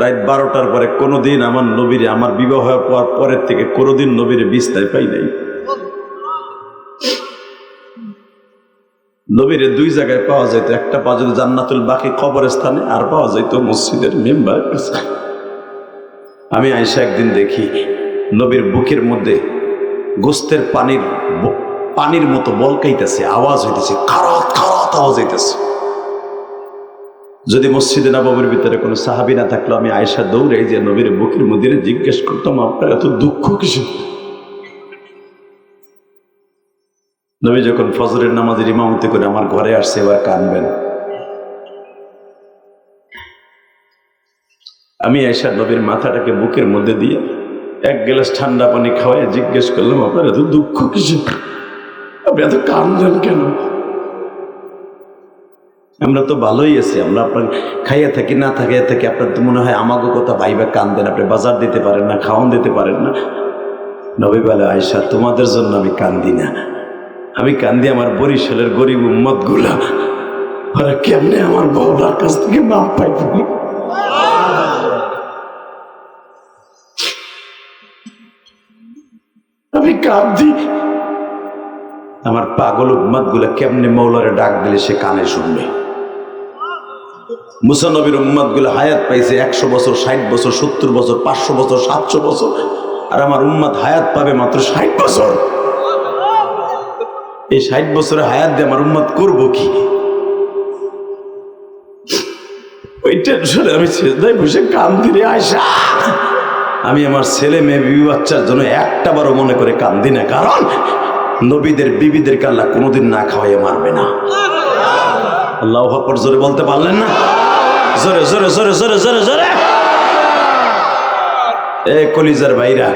রাত 12টার পরে কোনোদিন আমার নবীরে, আমার বিবাহ হওয়ার পরের থেকে কোনোদিন নবীরে বিছানায় পাই নাই। নবীরে দুই জায়গায় পাওয়া যেত, একটা পাওয়া যেত জান্নাতুল বাকি কবরস্থানে, আর পাওয়া যেত মসজিদের মেম্বারের কাছে। আমি আয়েশা একদিন দেখি নবীর বুকের মধ্যে গোস্তের পানির মতো বলকাইতেছে, আওয়াজ হইতেছে, খারাত খারাত আওয়াজ হইতেছে। যদি মসজিদে নববীর ভিতরে কোনো সাহাবী না থাকলো, আমি আয়েশা দৌড়ে যে নবীর বুকের মধ্যে জিজ্ঞেস করতাম, আপনার এত দুঃখ কিসে? নবী যখন ফজরের নামাজের ইমামতি করে আমার ঘরে আসছে, এবার কাঁদবেন। আমি আয়েশা নবীর মাথাটাকে বুকের মধ্যে দিয়ে এক গ্লাস ঠান্ডা পানি খাওয়াই জিজ্ঞেস করলাম, আপনার এত দুঃখ কিসে? আপনি এত কাঁদলেন কেন? আমরা তো ভালোই আছি, আমরা আপনার খাইয়া থাকি না থাকিয়া থাকি, আপনার তো মনে হয় আমাকে কথা ভাইবা কান্দেন, আপনি বাজার দিতে পারেন না, খাওয়ান দিতে পারেন না। নবী বলে, আয়েশা তোমাদের জন্য আমি কান্দি না, আমি কান্দি আমার বরিশালের গরিব উম্মত গুলা, ওরা কেমনে আমার বাবার কাছ থেকে মাপ পাইবে। আমি কাঁদি আমার পাগল উম্মত গুলা কেমনে মৌলারে ডাক দিলে সে কানে শুনবে। মুসা নবীর উম্মত গুলা হায়াত পাইছে 100 বছর, 60 বছর, 70 বছর, 500 বছর, 700 বছর, আর আমার উম্মত হায়াত পাবে মাত্র 60 বছর। এই 60 বছরে হায়াত দিয়ে আমার উম্মত করবো কি? ওই টেনশনে আমি সেজদায় বসে কান্দি রে আয়েশা। আমি আমার ছেলে মেয়ে বিবি বাচ্চার জন্য একটা বারও মনে করে কান্দি না, কারণ নবীদের বিবিদেরকে আল্লাহ কোনোদিন না খাওয়াইয়া মারবে না। আল্লাহু আকবার জোরে বলতে পারলেন না? জোরে জোরে জোরে জোরে জোরে জোরে। এ কলিজার ভাইরা,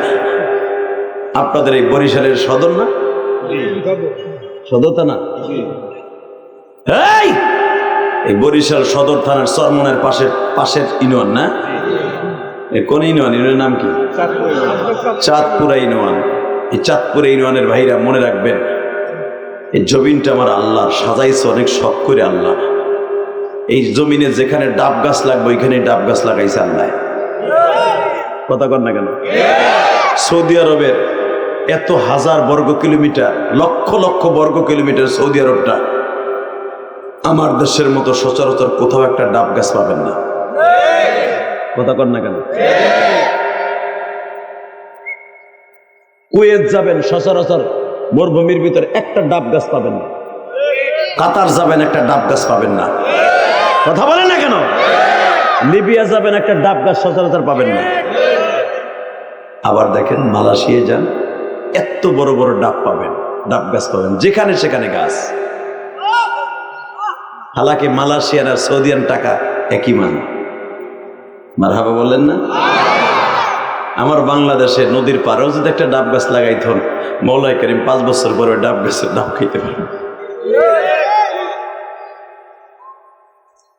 আপনাদের এই বরিশালের সদর না, সদর থানা, এই বরিশাল সদর থানার চরমনের পাশের ইউনিয়ন না? কোন ইউনিয়ন? ইউনিয়নের নাম কি? চাঁদপুরা ইউনিয়ন। এই চাঁদপুরা ইউনিয়নের ভাইরা মনে রাখবেন, এই জমিনটা আমার আল্লাহ সাজাইছে অনেক শখ করে। আল্লাহ এই জমিনে যেখানে ডাব গাছ লাগবে ওইখানে ডাব গাছ লাগাইছে আল্লাহ। কথা কর না কেন? সৌদি আরবের এত হাজার বর্গ কিলোমিটার, লক্ষ লক্ষ বর্গ কিলোমিটার সৌদি আরবটা, আমার দেশের মতো সচরাচর কোথাও একটা ডাব গাছ পাবেন না। কথা কর না কেন? কুয়েত যাবেন, সচরাচর মরুভূমির ভিতরে একটা ডাব গাছ পাবেন না। কাতার যাবেন, একটা ডাব গাছ পাবেন না। কথা বলেন না কেন? লিবিয়া যাবেন, একটা ডাব গাছ সচরাচর পাবেন না। আবার দেখেন মালয়েশিয়া যান, এত বড় বড় ডাব পাবেন, ডাব গাছ পাবেন যেখানে সেখানে গাছ। হালাকি মালয়েশিয়ার আর সৌদিয়ান টাকা একই মান। মারহাবা বললেন না? আমার বাংলাদেশে নদীর পাড়েও যদি একটা ডাব গাছ লাগাইতেন, মৌলাই করিম 5 বছর পরে ডাব গাছের ডাব খাইতে পারেন।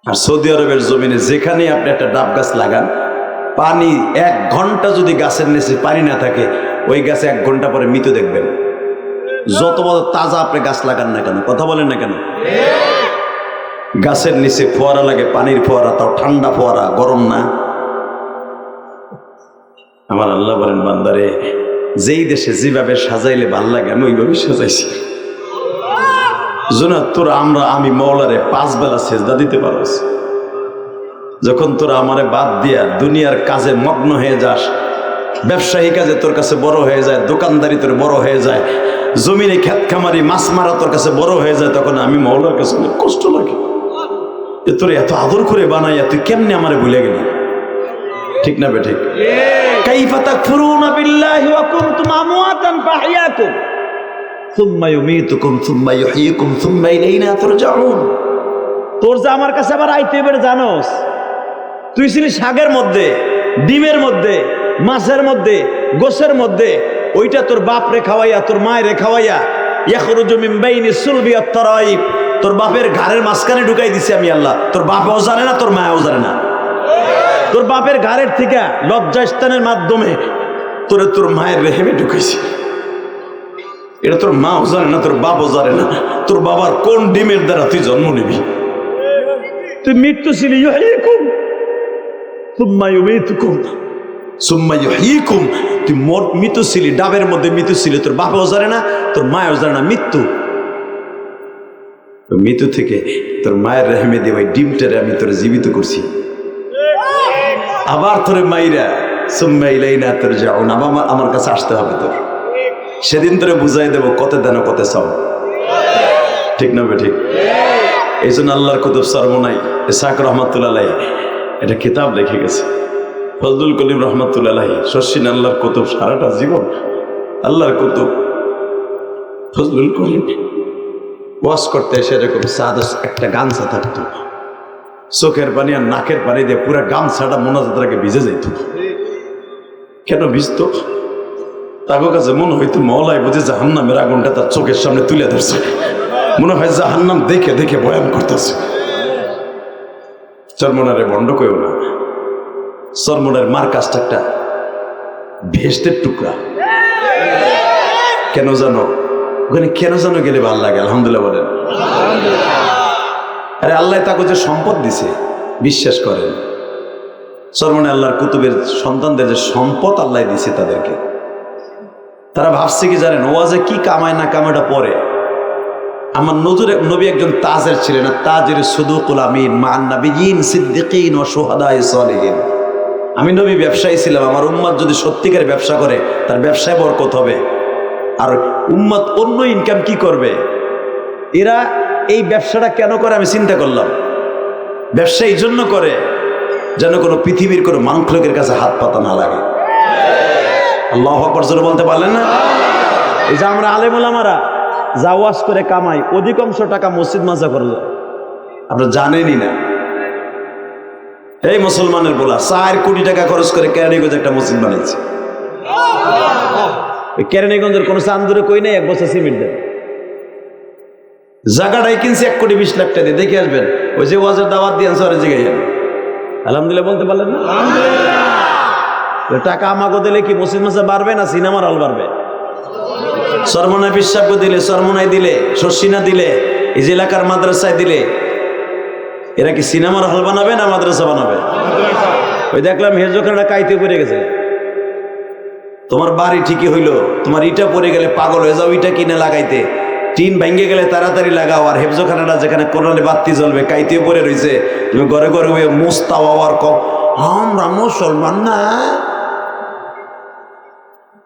আর সৌদি আরবের জমিনে যেখানে আপনি একটা ডাব গাছ লাগান, পানি 1 ঘন্টা যদি গাছের নিচে পানি না থাকে, ওই গাছে 1 ঘন্টা পরে মৃত দেখবেন। যত বড় তাজা আপনি গাছ লাগান না কেন, কথা বলেন না কেন? গাছের নিচে ফোয়ারা লাগে, পানির ফোয়ারা, তাও ঠান্ডা ফোয়ারা, গরম না। আমার আল্লাহ বলেন, বান্দারে যেই দেশে যেভাবে সাজাইলে ভাল লাগে আমি ওইভাবে সাজাইছি। জোনা তোর আমি মওলারে 5 বেলা সেজদা দিতে পারছি। যখন তোরা আমারে বাদ দিয়া দুনিয়ার কাজে মগ্ন হয়ে যাস, ব্যবসায়ী কাজে তোর কাছে বড় হয়ে যায়, দোকানদারি তোর বড় হয়ে যায়, জমিনে খেত খামারি মাছ মারা তোর কাছে বড় হয়ে যায়, তখন আমি মওলার কাছে অনেক কষ্ট লাগে যে তোর এত আদর করে বানাইয়া তুই কেমনে আমারে ভুলে গেলি। ঠিক না বেঠিক? কাইফা তাকফুরুনা বিল্লাহি ওয়া কুনতুম আমওয়াতান ফাহইয়াকুম সুম্মা ইউমীতুকুম সুম্মা ইউহয়িকুম সুম্মা ইলাইনা তুরজাউন। তোর যে আমার কাছে আবার আইতে এবারে জানোস, তুই ছিলি শাকের মধ্যে, ডিমের মধ্যে, মাছের মধ্যে, গোশের মধ্যে, ওইটা তোর বাপ রে খাওয়াইয়া তোর মায়ের খাওয়াইয়া ইয়াখরুজু মিন বাইনি সুলবি ওয়াত তারাইব, তোর বাপের ঘাড়ের মাঝখানে ঢুকাই দিছি আমি আল্লাহ। তোর বাপও জানে না, তোর মাও জানে না। তোর বাপের ঘাড়ের থেকে লজ্জাস্থানের মাধ্যমে তোরে তোর মায়ের রেহেমে ঢুকাইছি। এটা তোর মাও জানে না, তোর বাপও জানে না, তোর বাবার কোন ডিমের দ্বারা তুই জন্ম নিবি। তুই মৃত্যু ছিলি, ইউহয়িকুম সুম্মা ইউমীতুকুম সুম্মা ইউহয়িকুম, তুই মৃত্যু ছিলি, ডাবের মধ্যে মৃত্যু ছিলি, তোর বাপও জানে না, তোর মাও জানে না। মৃত্যু থেকে তোর মায়ের রেহেমে দিয়ে ওই ডিমটারে আমি তোর জীবিত করছি। আবার তোরে মাইরা সুম্মা ইলাইনা তুরজাউন, আমার কাছে আসতে হবে তোর। সেদিন তোরে বুঝাই দেবো কত দেন কত চাও। ঠিক না বে ঠিক? এই জন্য আল্লাহর কুতুব সরমনাই ইসহাক রহমাতুল্লাহ আলাইহি এটা কিতাব লিখে গেছে। ফজলুল করিম রহমাতুল্লাহ আলাইহি শর্ষিন আল্লাহর কুতুব, সারাটা জীবন আল্লাহর কুতুব। ফজলুল করিম ওয়াজ করতে এসে এরকম সাদা একটা গামছা থাকতো, চোখের পানি আর নাকের পানি দিয়ে পুরো গামছাটা মোনাজাতটাকে ভিজে যাইত। কেন ভিজত? তার কাছে মনে হইতো মওলাই বুঝে জাহান্নামের আগুনটা তার চোখের সামনে তুলে ধরছে, মনে হয় জাহান্নাম দেখে দেখে বয়ান করতেছে। চরমনারে বন্ড কইও না, চরমনার মার কাজটা একটা ভেস্তের টুকরা। কেন জানো? ওখানে কেন জানো গেলে ভালো লাগে? আলহামদুলিল্লাহ বলেন। আরে আল্লাহ তাকে যে সম্পদ দিছে, বিশ্বাস করেন, চরমনে আল্লাহর কুতুবের সন্তানদের যে সম্পদ আল্লাহ দিছে তাদেরকে, তারা ভাবছে কি জানেন, ওয়াজে কি কামায় না কামায়টা পরে। আমার নবী একজন তাজের ছিলেন, তাজের সুদুকুল আমিন মান নাবিয়িন সিদ্দিকিন ওয়া শুহাদায়ে সালিহিন। আমি নবী ব্যবসায়ী ছিলাম, আমার উম্মত যদি সত্যিকার ব্যবসা করে তার ব্যবসায় বরকত হবে। আর উম্মত অন্য ইনকাম কি করবে? এরা এই ব্যবসাটা কেন করে আমি চিন্তা করলাম, ব্যবসা এই জন্য করে যেন কোনো পৃথিবীর কোনো মানুষ লোকের কাছে হাত পাতা না লাগে। আল্লাহু আকবার জোরে বলতে পারলেন না? এই যে আমরা আলেম ওলামারা যা ওয়াজ করে কামাই, অধিকাংশ টাকা মসজিদ মাদ্রাসা করে যায়, আপনারা জানেনই না। এই মুসলমানের বলা 4 কোটি টাকা খরচ করে কেরানীগঞ্জে একটা মসজিদ বানিয়েছে। কেরানীগঞ্জের কোনো চান্দুরে কই নাই 1 বছর সিমেন্ট দেন, জায়গাটাই কিনছে 1 কোটি 20 লাখ টাকা দিয়ে। দেখে আসবেন, ওই যে ওয়াজের দাওয়াত দিয়ে আনসারের জায়গায় যান। আলহামদুলিল্লাহ বলতে পারলেন না? টাকা আমাকে দিলে কি মসজিদ মাদ্রাসা বাড়বে না সিনেমার হল বাড়বে? সরমনায় বিশ্বাব্য দিলে, সরমনায় দিলে, শর্ষিনা দিলে, এই যে এলাকার মাদ্রাসায় দিলে, এরা কি সিনেমার হল বানাবে না মাদ্রাসা বানাবে? ওই দেখলাম হেজোখানা কাইতে পড়ে গেছে। তোমার বাড়ি ঠিকই হইলো, তোমার ইটা পড়ে গেলে পাগল হয়ে যাও ইটা কিনে লাগাইতে, টিন ভেঙে গেলে তাড়াতাড়ি লাগাও। আর হেফজোখানাটা যেখানে কোরআনে বাতি জ্বলবে কাইতে পড়ে রয়েছে, তুমি ঘরে ঘরে মুস্তাও আর কম আমরা মুসলমান না।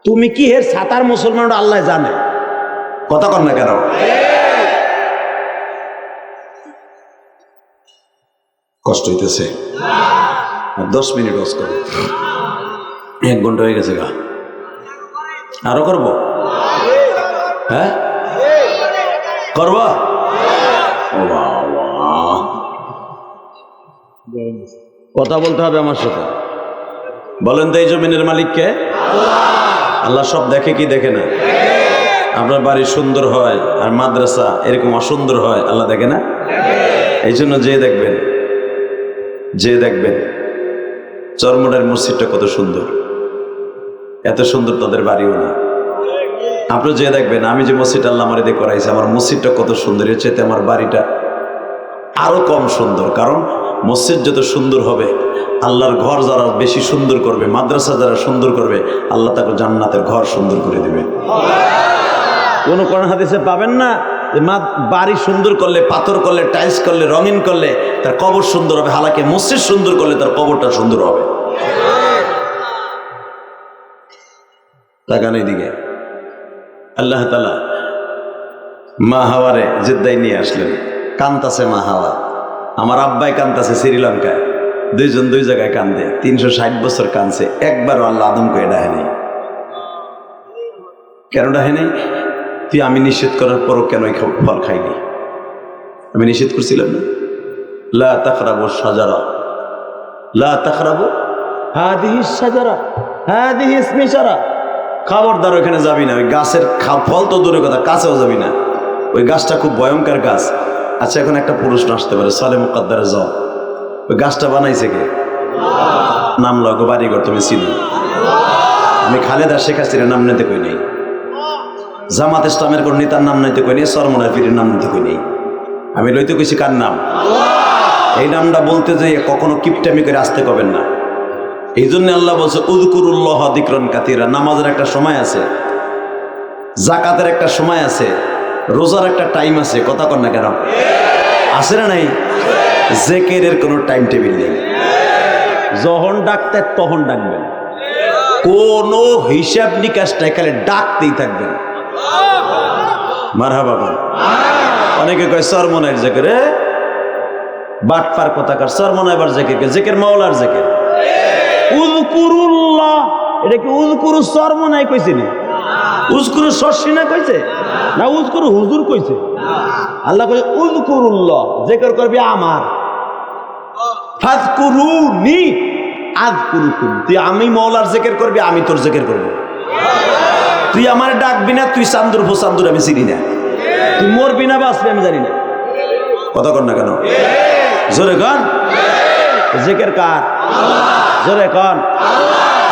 তুমি কি হের সাতার মুসলমান আল্লাহ জানে, কথা কর না কেন? কষ্ট হইতেছে? 10 মিনিট ওয়াজ করো, 1 ঘন্টা হয়ে গেছে গা, আরো করবো? হ্যাঁ করবা? কথা বলতে হবে আমার সাথে। বলেন তো এই জমিনের মালিককে? আল্লাহ সব দেখে কি দেখে না? আপনার বাড়ি সুন্দর হয় আর মাদ্রাসা এরকম অসুন্দর হয়, আল্লাহ দেখে না? এই জন্য যে দেখবেন চরমনার মসজিদটা কত সুন্দর, এত সুন্দর তাদের বাড়িও না। আপনি যে দেখবেন আমি যে মসজিদ আল্লাহ আমার দিয়ে করাইছে, আমার মসজিদটা কত সুন্দর, এর চাইতে আমার বাড়িটা আরো কম সুন্দর। কারণ মসজিদ যত সুন্দর হবে, আল্লাহর ঘর যারা বেশি সুন্দর করবে, মাদ্রাসা যারা সুন্দর করবে, আল্লাহ তাকে জান্নাতের ঘর সুন্দর করে দেবে। কোন কোরআন হাদিসে পাবেন না যে বাড়ি সুন্দর করলে, পাথর করলে, টাইলস করলে, রঙিন করলে তার কবর সুন্দর হবে, হালাকে মসজিদ সুন্দর করলে তার কবরটা সুন্দর হবে। তাকান এইদিকে, আল্লাহ তাআলা মা হাওয়ারে জেদ্দায় নিয়ে আসলেন। কান্তাছে মা হাওয়া, আমার আব্বাই কান্তাছে শ্রীলঙ্কায়, দুইজন দুই জায়গায় কান্দে, 360 বছর কানছে, একবারও আল্লাহ আদমকে ডাহে নেই। কেন ডাহে নেই? তুই আমি নিষেধ করার পরও কেন এই ফল খাইনি? আমি নিষেধ করছিলাম না, লা তাকরাবু শাজারা, লা তাকরাবু হাদিহি শাজারা, হাদিহি ইসমিশারা, খবরদার ওখানে যাবি না, ওই গাছের ফল তো দূরের কথা, কাছেও যাবি না, ওই গাছটা খুব ভয়ঙ্কর গাছ। আচ্ছা, এখন একটা প্রশ্ন আসতে পারে, সালে মুকদ্দারে যাও, ওই গাছটা বানাইছে কে? নাম লগো বাড়িঘর তুমি চিনো? আমি খালেদা শেখ হাসিনার নাম নিতে কই নেই, জামাত ইসলামের কোন নেতার নাম নিতে কই নেই, সরমনার পীরের নাম নিতে কই নেই, আমি লইতে কইছি কার নাম? এই নামটা বলতে যে কখনো কিপটামি করে আসতে কবেন না। এই জন্য আল্লাহ বলছে উযকুরুল্লাহ যিকরান কাসীরা। নামাজের একটা সময় আছে, যাকাতের একটা সময় আছে, রোজার একটা টাইম আছে, কথা কর না কেন? আছে না নাই? জিকিরের কোনো টাইম টেবিল নেই, যখন ডাকতে তখন ডাকবেন, কোনো হিসাব নিকাশ নাই, খালি ডাকতেই থাকবেন। মারহাবা বল। অনেকে কয় সরমনের জিকির, বাটপার কথাকার, সরমনাইবার জিকির, জিকির মাওলার জিকির। উযকুরুল্লাহ, এটা কি উযকুরু সরমনাই কইছে না? উযকুরু সরসিনা কইছে না? উযকুরু হুজুর কইছে? আল্লাহ কইছে উযকুরুল্লাহ, জিকির করবি আমার, ফাযকুরুনি আযকুরুকুম। তুই আমি মাওলার জিকির করবি, আমি তোর জিকির করব। তুই আমার ডাকবি না, তুই চান্দুর ফোসান্দুর আমি চিনি না, তুই মরবি না বাঁচবি আমি জানি না, কথা কর না কেন? জোরে কন, জিকির কার? জোরে কন,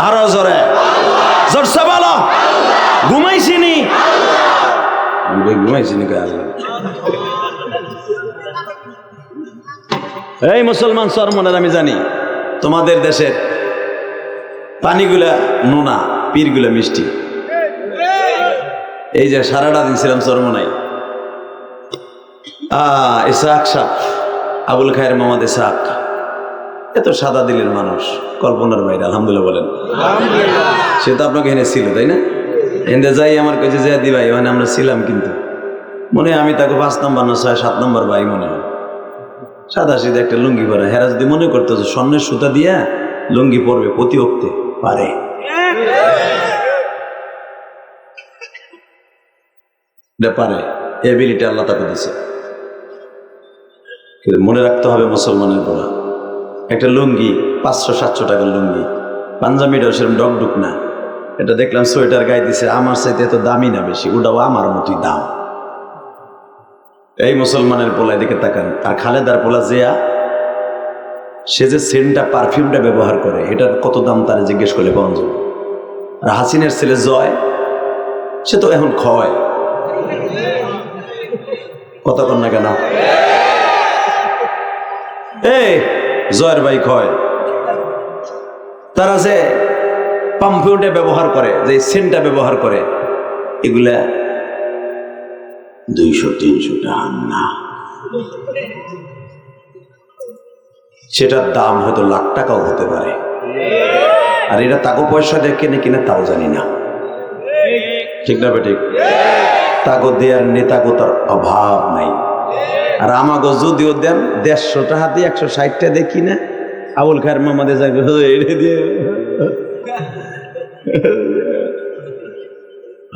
আরো জোরে, জোরসে বলো। ঘুমাইছিনি? ঘুমাইছিনি? এই মুসলমান সরমনের, আমি জানি তোমাদের দেশের পানিগুলা নোনা, পীরগুলা মিষ্টি। এই যে সারাটা দিন ছিলাম চরমনাই, ইসহাক সাহ, আবুল খায়ের মোহাম্মদ ইসহাক, এত সাদা দিলের মানুষ, কল্পনার বাইরে। আলহামদুলিল্লাহ বলেন। সে তো আপনাকে এনে ছিল, তাই না? এনে যাই আমার কাছে যে দি ভাই, মানে আমরা ছিলাম, কিন্তু মনে হয় আমি তাকে 5 নম্বর না 6-7 নম্বর ভাই মনে হয়। সাদা সিধা একটা লুঙ্গি পরে, হেরা যদি মনে করতো যে স্বর্ণের সুতা দিয়া লুঙ্গি পরবে প্রতি অক্তে, পারে? পারে, এবিলিটি আল্লাহ তাকে দিছে। মনে রাখতে হবে মুসলমানের বলা, একটা লুঙ্গি 500-700 টাকার লুঙ্গি, পাঞ্জাবিটাও সেরকম ডকডুক না। এটা দেখলাম সোয়েটার গায়ে দিছে, আমার চাইতে এত দামি না বেশি, ওটাও আমার মতোই দাম। এই মুসলমানের পোলায় দিকে তাকান। আর খালেদার পোলা জিয়া, সে যে সেন্টটা পারফিউমটা ব্যবহার করে, এটার কত দাম তারা জিজ্ঞেস করলে পাওয়া যাবে। আর হাসিনের ছেলে জয়, সে তো এখন খয়, কথা কন না কেন? এই জয়ের ভাই খয়, তারা যে পারফিউমটা ব্যবহার করে, যে সেন্টটা ব্যবহার করে, এগুলা 200-300 টাকা না, সেটার দাম হয়তো লাখ টাকাও হতে পারে। আর এটা তাকে পয়সা দিয়ে কেনে কিনা তাও জানি না, ঠিক না বেঠিক? তাকে দেয়ার নেতাগোতার অভাব নাই। আর আমাকে যদিও দেন 150 টাকা দিয়ে 160টা দেখি না, আবুল খায়ের মামাদে যাবে দিয়ে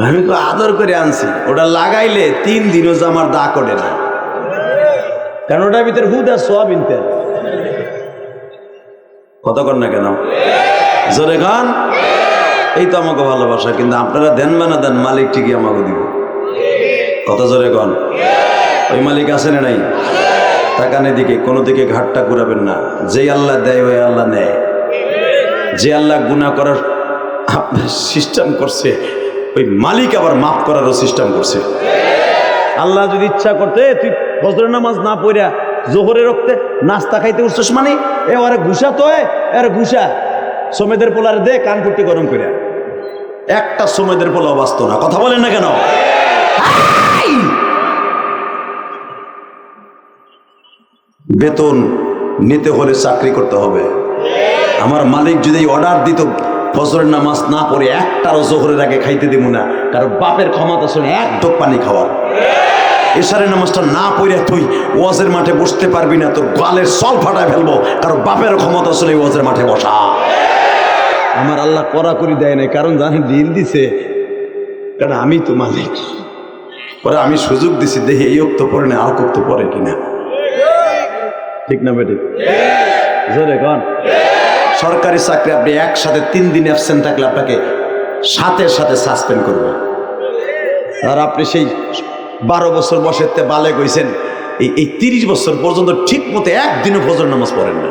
আমি তো আদর করে আনছি, ওটা লাগাইলে 3 দিনও আমার দা করে না, কারণ ওটার ভিতরে হুদা সোয়াবিন তেল, কথা কর না কেন? জোরে গান। এই তো আমাকে ভালোবাসা, কিন্তু আপনারা দেন বা না দেন, মালিক ঠিকই আমাকে দিব, কথা জোরে গান। ওই মালিক আছে না নাই? তাকানের দিকে, কোনো দিকে ঘাটটা ঘুরাবেন না। যে আল্লাহ দেয় ওই আল্লাহ নেয়, যে আল্লাহ গুনাহ করার আপনার সিস্টেম করছে, ওই মালিক আবার মাফ করারও সিস্টেম করছে। আল্লাহ যদি ইচ্ছা করতে, তুই ফজরের নামাজ না পড়া জোহরে রক্তে নাস্তা খাইতে উঠছিস, মানে এবারে ঘুষা তো এর ঘুষা সমেদের পোলার দে কানপুটি গরম করে, একটা সমেদের পোলাও বাঁচত না, কথা বলেন না কেন? বেতন নিতে হলে চাকরি করতে হবে। আমার মালিক যদি অর্ডার দিত ফজরের নামাজ না পড়ে একটারও জোহরের আগে খাইতে দিব না, কারণ বাপের ক্ষমতা শুনে এক ঢোক পানি খাওয়ার, এশারের নামাজটা না পড়ে তুই ওয়াজের মাঠে বসতে পারবি না, তোর গালের সল ফাটায় ফেলবো, কারণ বাপের ক্ষমতা শুনে ওয়াজের মাঠে বসা। আমার আল্লাহ করা করে দেয় নাই, কারণ জানি ডিল দিছে, কারণ আমি তো মালিক। পরে আমি সুযোগ দিছি, দেখি এই অক্ত পরে না আর অক্ত পরে কিনা, ঠিক না বেটি? জোরে কন। সরকারি চাকরি আপনি একসাথে 3 দিন অ্যাবসেন্ট থাকলে আপনাকে সাথে সাথে সাসপেন্ড করবে। আর আপনি সেই 12 বছর বয়সেতে বালেগ হইছেন, এই 30 বছর পর্যন্ত ঠিক মতো একদিনও ফজর নামাজ পড়েন না।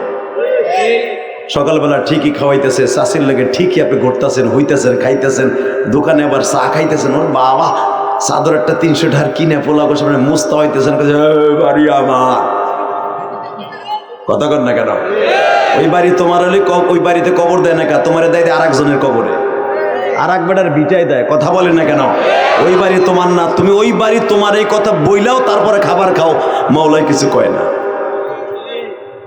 সকালবেলা ঠিকই খাওয়াইতেছে, চাষির লেগে ঠিকই আপনি ঘুরতেছেন, হইতেছেন, খাইতেছেন, দোকানে আবার চা খাইতেছেন, ওর বাবা চাদর একটা 300 টাকার কিনে পোলা বসে মানে মুস্তা হইতেছেন, বাড়ি আমার কথা কর না কেন? ওই বাড়ি তোমার হলে ওই বাড়িতে কবর দেয় না কেন? তোমার দেয় আর একজনের কবরে, আর এক বেটার ভিটাই দেয়, কথা বলে না কেন? ওই বাড়ি তোমার না, তুমি ওই বাড়ি তোমার, এই কথা বইলাও তারপরে খাবার খাও, মাওলাই কিছু কয় না।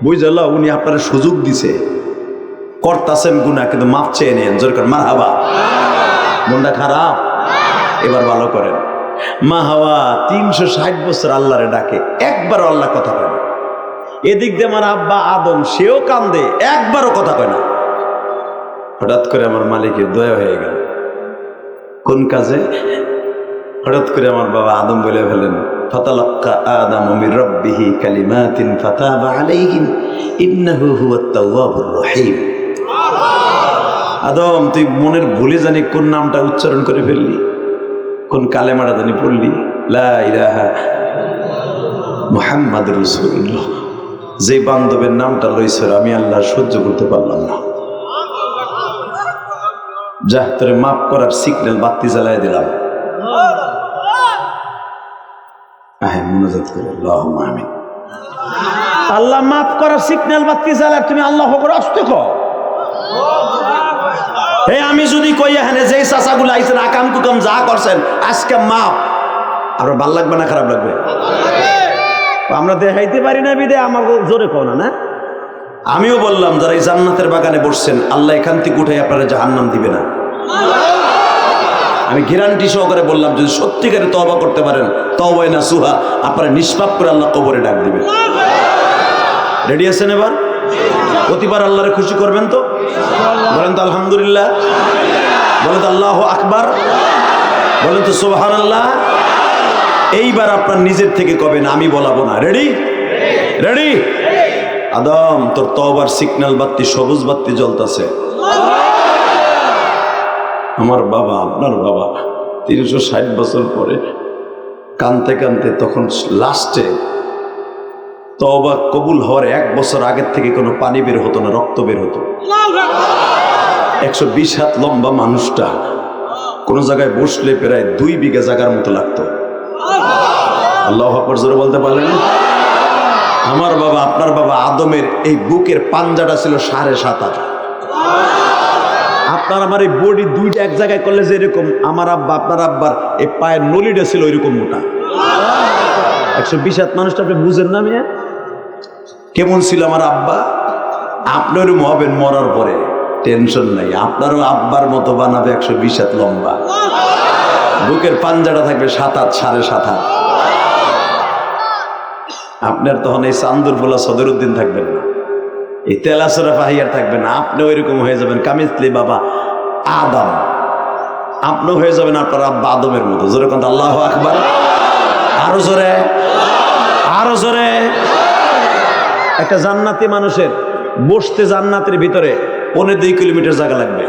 বুঝল? উনি আপনার সুযোগ দিছে, করতাছেন গুনাহ কিন্তু মাপ চেয়ে নেন, জোর করেন মারহাবা। মনটা খারাপ, এবার ভালো করেন। মা হাওয়া 360 বছর আল্লাহরে ডাকে, একবারও আল্লাহ কথা কয় না। এদিক দিয়ে আমার আব্বা আদম, সেও কান্দে, একবারও কথা কয় না। হঠাৎ করে আমার মালিকের দয়া হয়ে গেল। কোন কাজে? হঠাৎ করে আমার বাবা আদম বলে ফেলেন, ফাতালাক্কা আদামু মির রাব্বিহি কালিমাতিন ফাতাবা আলাইহিম ইন্নাহু হুয়াত তাওয়াবুর রহিম। আদম, তুই মনের ভুলে জানি কোন নামটা উচ্চারণ করে ফেললি, কোন কালেমাটা জানি পড়লি, লা ইলাহা মুহাম্মাদুর রাসূলুল্লাহ। যে বান্ধবের নামটা লইছর আমি আল্লাহ সহ্য করতে পারলাম না, যা তোরে মাফ করার সিগন্যাল বাতি জ্বালাই দিলাম। মুনাজাত করে আল্লাহুম্মা আমিন। আল্লাহ মাফ করার সিগন্যাল বাতি জ্বালা, তুমি আল্লাহ করে আসতে কও। এই আমি যদি কই এখানে যে চাচাগুলো আইছেন আকাম কুকাম যা করছেন আজকে মাফ, আপনার ভাল লাগবে না খারাপ লাগবে? আমরা দেখাইতে পারি না বিদে আমাকে জোরে কও না। না, আমিও বললাম যারা এই জান্নাতের বাগানে বসছেন, আল্লাহ এখান থেকে উঠে আপনারা জাহান্নাম দিবে না। আমি গ্যারান্টি সহকারে বললাম, যদি সত্যিকারে তওবা করতে পারেন, তওবায়ে নাসুহা, আপনারা নিষ্পাপ করে আল্লাহ কবরে ডাক দিবেন। রেডি আছেন? এবার প্রতিবার আল্লাহরে খুশি করবেন তো? বলেন তো আলহামদুলিল্লাহ, বলেন তো আল্লাহু আকবার, বলেন তো সুবহানাল্লাহ। এইবার আপনার নিজের থেকে কবেন, আমি বলাবো না। রেডি? রেডি? আদম, তোর তওবার সিগন্যাল বাতি সবুজ বাতি জ্বলতেছে। আমার বাবা, আপনার বাবা 360 বছর পরে কানতে কানতে তখন লাস্টে তওবা কবুল হওয়ার 1 বছর আগের থেকে কোনো পানি বের হতো না, রক্ত বের হতো। 120 হাত লম্বা মানুষটা কোন জায়গায় বসলে প্রায় 2 বিঘা জায়গার মতো লাগতো। আল্লাহু আকবার জোরে বলতে পারলেন? আমার বাবা, আপনার বাবা আদমের এই বুকের পাঞ্জাটা ছিল 7.5 হাত। আপনার আমার এই বডি দুইটা এক জায়গায় করলে যে এরকম, আমার আব্বা আপনার আব্বার এই পায়ের নলিটা ছিল ওইরকম মোটা। 120 হাত মানুষটা আপনি বুঝেন না? মিয়া কেমন ছিল আমার আব্বা? আপনারও হবেন মরার পরে, টেনশন নাই, আপনারও আব্বার মতো বানাবে 120 হাত লম্বা, বুকের পাঞ্জাটা থাকবে 7 হাত 7.5 হাত। আপনার তখন এই চান্দুর ফোলা সদরুদ্দিন থাকবেন না, এই তেলাসরা ফাহিয়ার থাকবেন না, আপনি ওইরকম হয়ে যাবেন কামিজলি বাবা আদম, আপনি হয়ে যাবেন আপনার আব্বা আদমের মতো। জোরে কোন আল্লাহু আকবার, আরো জোরে, আরো জোরে। একটা জান্নাতি মানুষের বসতে জান্নাতের ভিতরে 1.5-2 কিলোমিটার জায়গা লাগবে।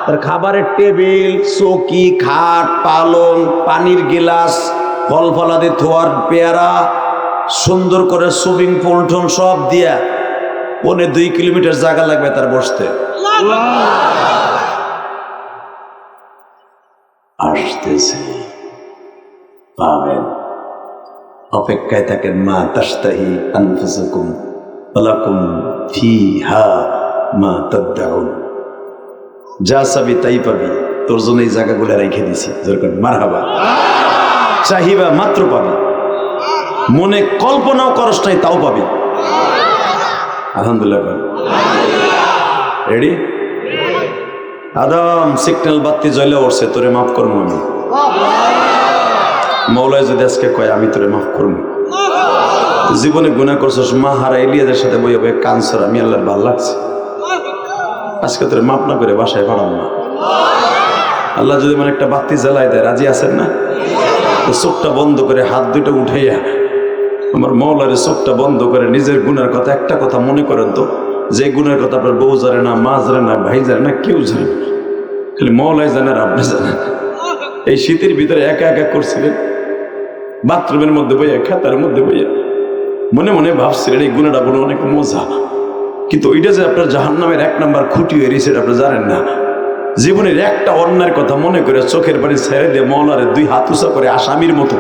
তার খাবারের টেবিল, চৌকি, খাট, পালং, পানির গিলাস, ফল ফলাদি থোয়ার পেয়ারা, সুন্দর করে সুইমিং পুল টুল সব দিয়া 1.5-2 কিলোমিটার জায়গা লাগবে তার বসতে। আসতেছে, পাবেন, অপেক্ষায় থাকেন। মা তাশতাহি আনফুসুকুম ওয়ালাকুম ফিহা মা তাদউন। যা চাবি তাই পাবি, তোর জন্য এই জায়গাগুলো রেখে দিছি। যেরকম মারহাবা, চাহিবা মাত্র পাবি। মনে কল্পনাও করস নাই তাও পাবি। আলহামদুলিল্লাহ। রেডি? আদম সিগন্যাল বাতি জ্বলে উঠছে, তোরে মাফ করবো আমি। মৌলায় যদি আজকে কয় আমি তোরে মাফ করবো, জীবনে গুনাহ করছস, মা হারা ইলিয়াদের সাথে বইয়া বইয়া কানসর, আমি আল্লাহর ভাল লাগছে, আজকে তোরে মাফ না করে বাসায় পাঠাবো না। আল্লাহ যদি মানে একটা বাতি জ্বালাই দেয়, রাজি আছেন না? তো চোখটা বন্ধ করে হাত দুইটা উঠাইয়া আমার মৌলারে চোখটা বন্ধ করে নিজের গুণের কথা একটা কথা মনে করেন তো, যে গুণের কথা আপনার বউ জানে না, মা জানে না, ভাই জানে না, কেউ জানে না, খালি মৌলাই জানে আর আপনি জানেন। এই শীতের ভিতরে একা একা করছিলেন, বাথরুমের মধ্যে বইয়া, খাতার মধ্যে বইয়া মনে মনে ভাবছিলেন এই গুণাটা বলে অনেক মজা, কিন্তু ওইটা যে আপনার জাহান্নামের 1 নাম্বার খুঁটি হয়ে রয়েছে আপনি জানেন না। জীবনের একটা অন্যায়ের কথা মনে করে চোখের পানি ছেড়ে দিয়ে মৌলারে 2 হাত উঁচা করে আসামির মতো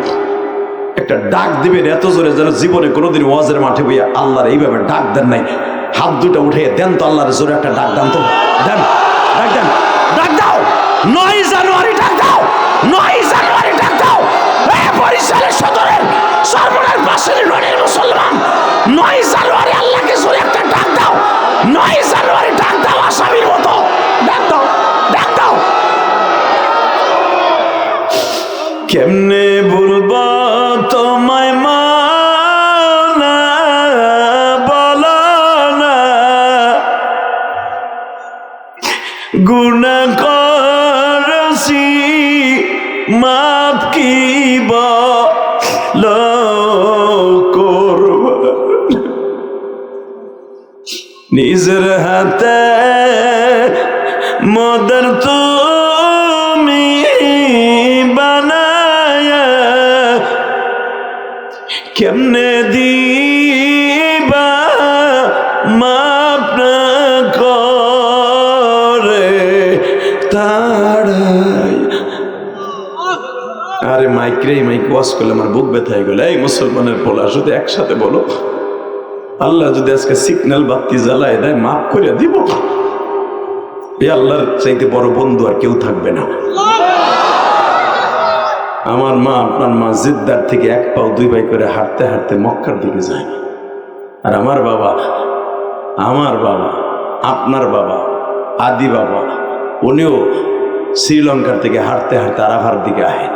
একটা ডাক দিবেন এত জোরে যেন জীবনে কোনোদিন ওয়াজের মাঠে বইয়া আল্লাহর এইভাবে ডাক দেন নাই। হাত দুটা উঠে দেন তো আল্লাহর জোরে একটা ডাক দেন তো, দেন, ডাক দেন, ডাক দাও। 9 জানুয়ারি ডাক দাও, 9 জানুয়ারি ডাক দাও। বরিশালের সদরের সর্বনার পাশের রোডের মুসলমান, 9 জানুয়ারি আল্লাহকে জোরে একটা ডাক দাও, 9 জানুয়ারি ডাক দাও আসামির মতো, ডাক দাও, ডাক দাও। কেমনে বলবো তোমায় মানা, বলো না গুনাহ করছি, মাপ কি বলো করব, নিজের হাতে মদর তুমি বানায়া কেমনে দিবা মাপ না করে তাড়াই। আরে মাইক রে, মাইক ওয়াজ করলে আমার বুক ব্যথা হয়ে গেল। এই মুসলমানের পোলা, শুধু একসাথে বলো, আল্লাহ যদি আজকে সিগন্যাল বাতি জ্বালায় দেয় মাফ করে দিব। এই আল্লাহর চাইতে বড় বন্ধু আর কেউ থাকবে না। আমার মা, আপনার মা জিদ্দার থেকে 1 পাও 2 পাই করে হাঁটতে হাঁটতে মক্কার দিকে যায়, আর আমার বাবা, আপনার বাবা, আদি বাবা, উনিও শ্রীলঙ্কার থেকে হাঁটতে হাঁটতে আরাফার দিকে আহে।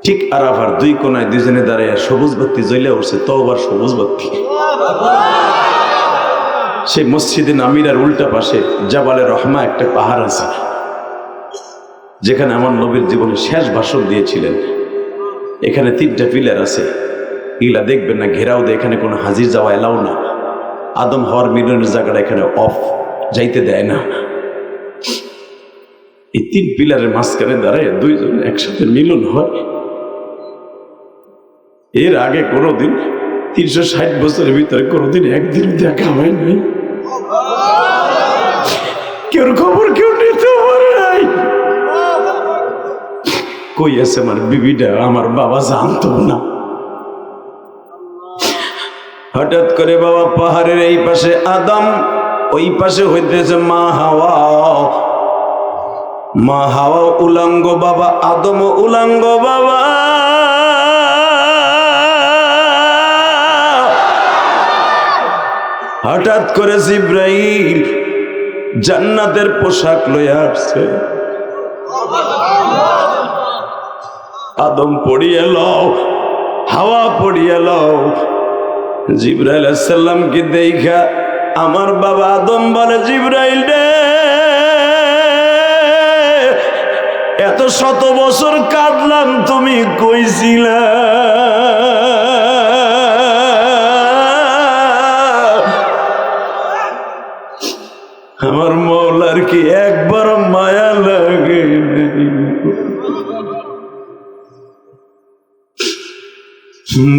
ঠিক আরাফার 2 কোনায় দুজনে দাঁড়ায় সবুজ বাতি জ্বলে উঠছে, তওবার সবুজ বাতি। সেই মসজিদে নামিরার উল্টা পাশে জাবালে রহমা একটা পাহাড় আছে, যেখানে আমার নবীর জীবনে শেষ ভাষণ দিয়েছিলেন। এখানে 3টা পিলার আছে, এগুলা দেখবেন না, ঘেরাও দিয়ে, এখানে কোনো হাজির যাওয়া এলাও না। আদম হওয়ার মিলনের জায়গাটা এখানে অফ, যাইতে দেয় না। এই 3 পিলারের মাঝখানে দাঁড়ায় 2 জন একসাথে মিলন হয়। এর আগে কোনোদিন 360 বছরের ভিতরে কোনোদিন একদিন দেখা হয় নাই। কেউ খবর কেউ নিতে পারে নাই। কই আছে আমার বিবিটা, আমার বাবা জানতো না। হঠাৎ করে বাবা পাহাড়ের এই পাশে আদম, ওই পাশে হইতেছে মা হাওয়া। মা হাওয়া উলাঙ্গ বাবা, আদম উলাঙ্গ বাবা। হঠাৎ করে জিব্রাইল জান্নাতের পোশাক লইয়া আসছে। আদম পড়িয়ে লও, হাওয়া পড়িয়ে লও। জিব্রাইল আলাইহিস সালাম কি দেখা আমার বাবা আদম বলে, জিব্রাইল রে, এত শত বছর কাঁদলাম, তুমি কইছিলা আমার মৌলার কি একবার মায়া লাগে?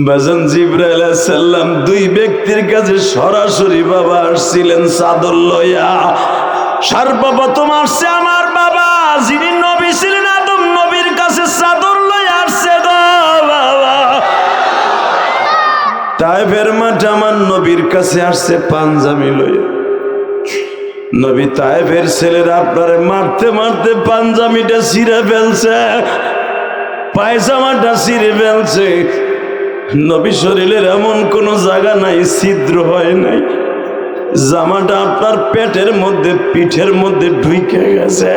বাজান জিবরাইল আলাইহিস সালাম 2 ব্যক্তির কাছে সরাসরি বাবা আসছিলেন চাদর লইয়া। সর্বপ্রথম আসছে আমার বাবা, যিনি নবী ছিলেন, আদম নবীর কাছে চাদর লইয়া আসছে গো বাবা। তায়েফের মাঠে আমার নবীর কাছে আসছে পাঞ্জাবি লইয়া। নবী তায়েফের ছেলেরা আপনারে মারতে মারতে পাঞ্জাবিটা ছিঁড়ে ফেলছে, পায়জামাটা ছিঁড়ে ফেলছে। নবী শরীরের এমন কোন জায়গা নাই ছিদ্র হয় নাই, জামাটা আপনার পেটের মধ্যে পিঠের মধ্যে ঢুকে গেছে,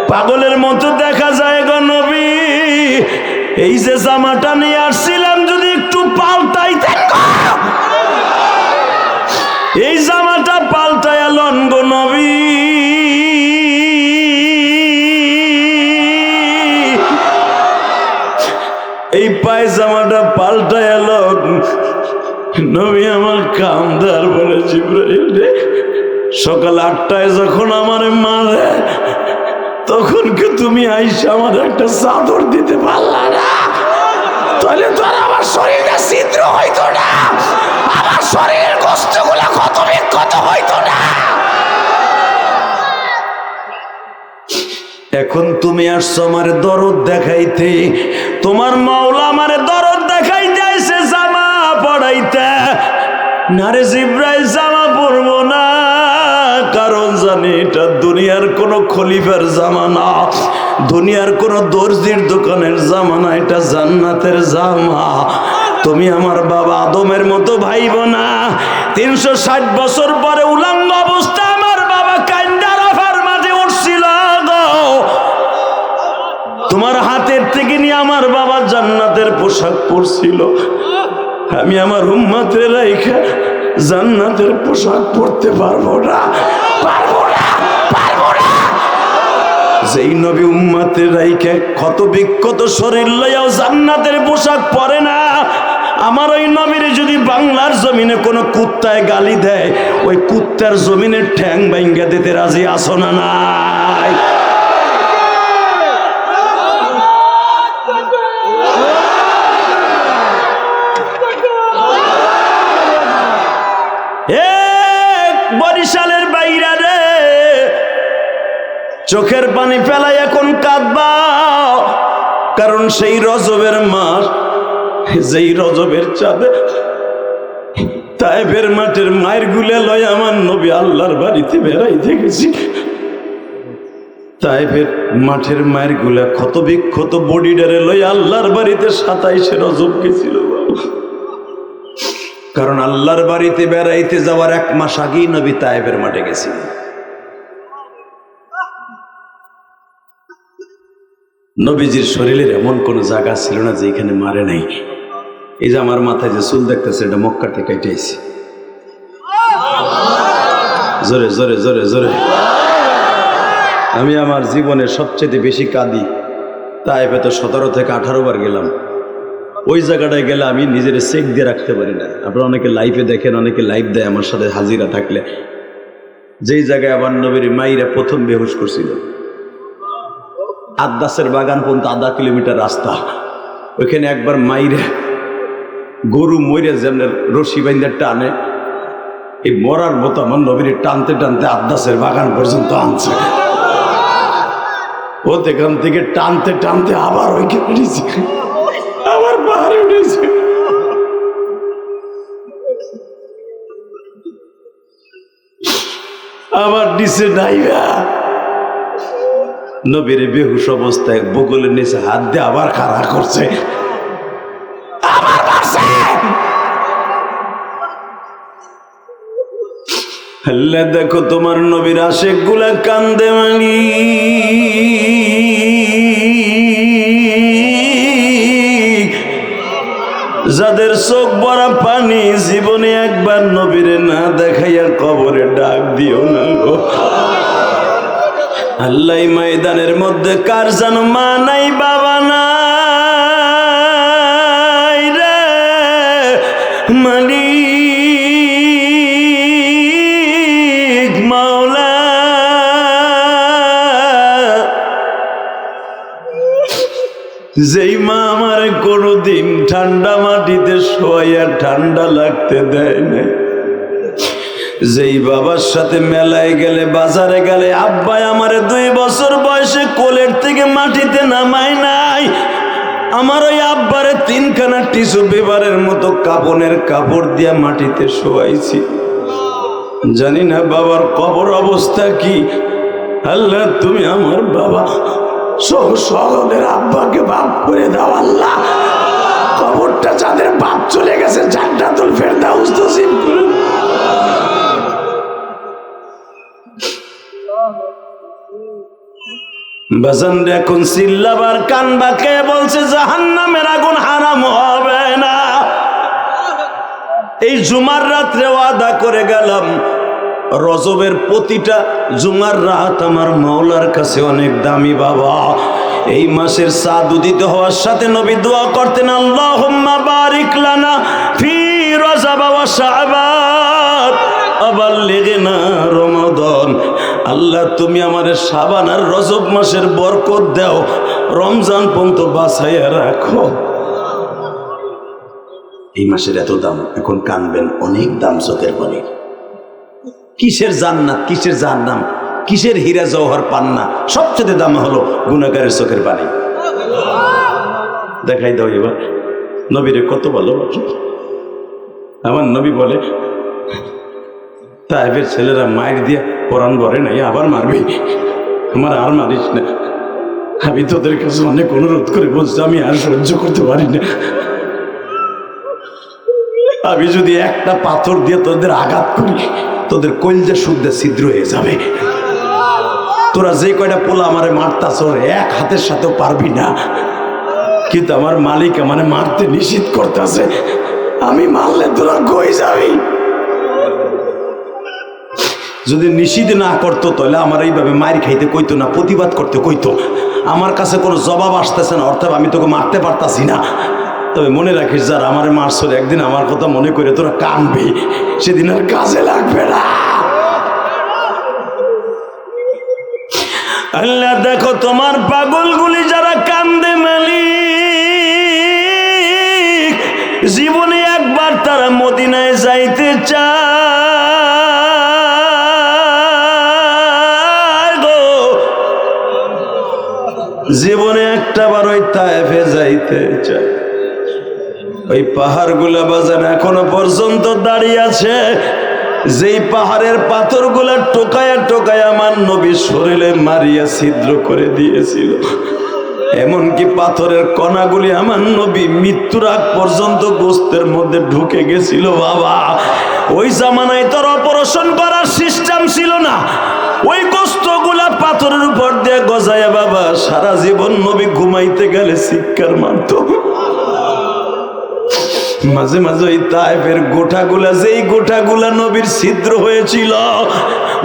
পাগলের মতো দেখা যায় গো নবী। এই যে জামাটা নিয়ে আসছিলাম যদি একটু পাল্টাইতেন গো, এই জামাটা পাল্টায়া লন গো নবী। এই পায়জামাটা পাল্টায়া লন নবী। আমার কামদার বলে জিবরাইল রে, সকাল 8টায় যখন আমার মারে তখন কি তুমি আইসা আমার একটা চাদর দিতে পারলা না? তাহলে তো আর আমার শরীরটা ছিদ্র হইতো না, আমার শরীরের কষ্টগুলো কত বিক্ষত হইতো না। এখন তুমি আসছো আমার দরদ দেখাইতে, তোমার মাওলা আমার দরদ দেখাইতে আইছে জামা পড়াইতে। না রে জিবরাইল, জামা পরবো না, কারণ জানি এটা দুনিয়ার কোন খলিফার জামা না, দুনিয়ার কোন দর্জির দোকানের জামা না, এটা জান্নাতের জামা। তুমি আমার বাবা আদমের মতো ভাইব না। 360 বছর পরে উলঙ্গ অবস্থা আমার বাবা কান্দা রাফার মাঝে উঠছিল গো, তোমার হাতের থেকে নিয়ে আমার বাবা জান্নাতের পোশাক পরছিল। আমি আমার উম্মতের রাইখা জান্নাতের পোশাক পরতে পারবো না, পারবো না, পারবো না। যেই নবী উম্মতের রাইখা ক্ষত বিক্ষত শরীর লইয়াও জান্নাতের পোশাক পরে না, আমার ওই নবীর যদি বাংলার জমিনে কোনো কুত্তায় গালি দেয়, ওই কুত্তার জমিনের ঠ্যাং ভাঙ্গা দিতে রাজি আছো না নাই? বরিশালের বাইরা রে, চোখের পানি ফেলাই এখন কাঁদবা, কারণ সেই রজবের মাস, যেই রজবের চাঁদে তায়েফের মাঠের মায়ের গুলে লয় আমার নবী আল্লাহর বাড়িতে বেড়াইতে গেছি। তায়েফের মাঠের মায়ের গুলা ক্ষত বিক্ষত বডিডারে লয় আল্লাহর বাড়িতে 27শে রজব গেছিল। কারণ আল্লাহর বাড়িতে বেড়াইতে যাওয়ার 1 মাস আগেই নবী তায়েফের মাঠে গেছিল। নবীজির শরীরের এমন কোন জায়গা ছিল না যেখানে মারে নাই। এই যে আমার মাথায় যে চুল দেখতেছে, এটা মক্কা থেকে কেটেছি। জোরে জোরে জোরে জোরে। আমি আমার জীবনে সবচেয়ে বেশি কাঁদি তায়েফে, তো 17 থেকে 18 বার গেলাম। ওই জায়গাটায় গেলে আমি নিজের চেক দিয়ে রাখতে পারি না। আপনারা অনেকে লাইভে দেখেন, অনেকে লাইভ দেয় আমার সাথে হাজিরা থাকলে। যেই জায়গায় আমার নবীর মাইরা প্রথম বেহুশ করছিল, আদাসের বাগান পর্যন্ত 1/2 কিলোমিটার রাস্তা, ওইখানে একবার মাইরা গরু মইরা যেমন রশি বাইন্দা টানে, এই মরার মতো আমার নবীর টানতে টানতে আদাসের বাগান পর্যন্ত আনছে। ও এখান থেকে টানতে টানতে আবার ওইখানে উঠেছে, আবার পাহাড়ে উঠেছে। আবার নিচে নাইবা নবীর বেহুশ অবস্থায় বগলের নিচে হাত দিয়ে আবার খাড়া করছে, আবার মারছে। আল্লাহ দেখো তোমার নবীর আশেক গুলা কান্দে মানি, যাদের চোখ ভরা পানি, জীবনে একবার নবীরে না দেখাইয়া কবরে ডাক দিও না গো আল্লাহ। ময়দানের মধ্যে কার যেন মা নাই, বাবা নাই রে মালিক মাওলা, যেই মা আমার কোনদিন ঠান্ডা মাটিতে শোয়াইয়া ঠান্ডা লাগতে দেয় না, যেই বাবার সাথে মেলায় গেলে, বাজারে গেলে, আব্বাই আমারে 2 বছর বয়সে কোলের থেকে মাটিতে নামায় নাই, আমার ওই আব্বারে 3খানা টিস্যু পেপারের মতো কাপনের কাপড় দিয়া মাটিতে শোয়াইছি। জানি না বাবার কবর অবস্থা কি। আল্লাহ তুমি আমার বাবা সকলের আব্বাকে মাফ করে দাও আল্লাহ, কবরটা যাদের বাপ চলে গেছে জান্নাতুল ফেরদাউস নসিব করুন। বাজান এখন চিল্লাবার কান বাঁকে বলছে জাহান্নামের আগুন হারাম হবে না। এই জুমার রাত্রে ওয়াদা করে গেলাম, রজবের প্রতিটা জুমার রাত আমার মাওলার কাছে অনেক দামি বাবা। এই মাসের চাঁদ উদিত হওয়ার সাথে নবী দোয়া করতেন, আল্লাহুম্মা বারিক লানা ফি রজব ওয়া শাবান আবাল্লিগনা রমাদান। আল্লাহ তুমি আমারে শাবান আর রজব মাসের বরকত দাও, রমজান পর্যন্ত বাঁচাইয়া রাখো। এই মাসের এত দাম, এখন কানবেন, অনেক দাম চোখের পানি। কিসের জান্নাত, কিসের জাহান্নাম, কিসের হীরা জওহর পান্না, সবচেয়ে দাম হলো গুনাহগারের চোখের পানি। দেখাই দাও এবার নবীরে কত ভালোবাসো। আমার নবী বলে, তাইফের ছেলেরা মায়ের দিয়া কোরআন বলে নাই, আবার মারবি, আমার আর মারিস না। আমি তোদের কাছে অনেক অনুরোধ করে বলছি, আমি আর সহ্য করতে পারি না। আমি যদি একটা পাথর দিয়ে তোদের আঘাত করি, তোদের কলজা শুদ্ধে ছিদ্র হয়ে যাবে। তোরা যে কয়টা পোলা আমারে মারতাছ এক হাতের সাথেও পারবি না, কিন্তু আমার মালিক আমারে মারতে নিষেধ করতেছে। আমি মারলে তোরা কই যাবি? যদি নিষিদ্ধ না করতো তাহলে আমার এইভাবে মার খাইতে কইতো না, প্রতিবাদ করতে কইতো। আমার কাছে কোনো জবাব আসতেছে না, অর্থাৎ আমি তোকে মারতে পারতাছি না। তবে মনে রাখিস, যারা আমারে মারছিল একদিন আমার কথা মনে করে তোরা কানবি, সেদিন আর কাজে লাগবে না। আল্লাহ দেখো তোমার পাগলগুলি যারা কান্দে মালিক, জীবনে একবার তারা মদিনায় যাইতে চায় গো, জীবনে একটা বার ওই তায়েফে যাইতে চায়। ওই পাহাড়গুলা বাজান এখনো পর্যন্ত দাঁড়িয়ে আছে, যেই পাহাড়ের পাথরগুলা টোকায়া টোকায়া আমার নবীর শরীরে মারিয়া ছিদ্র করে দিয়েছিল। এমনকি পাথরের কণাগুলি আমার নবী মৃত্যুর আগ পর্যন্ত গোস্তের মধ্যে ঢুকে গেছিল। বাবা, ওই জামানায় তোর অপারেশন করার সিস্টেম ছিল না, ওই গোস্তগুলা পাথরের উপর দিয়ে গজায়া বাবা সারা জীবন নবী ঘুমাইতে গেলে চিৎকার মারত। মাঝে মাঝে ওই তায়েফের গোঠাগুলা, যেই গোঠাগুলা নবীর ছিদ্র হয়েছিল,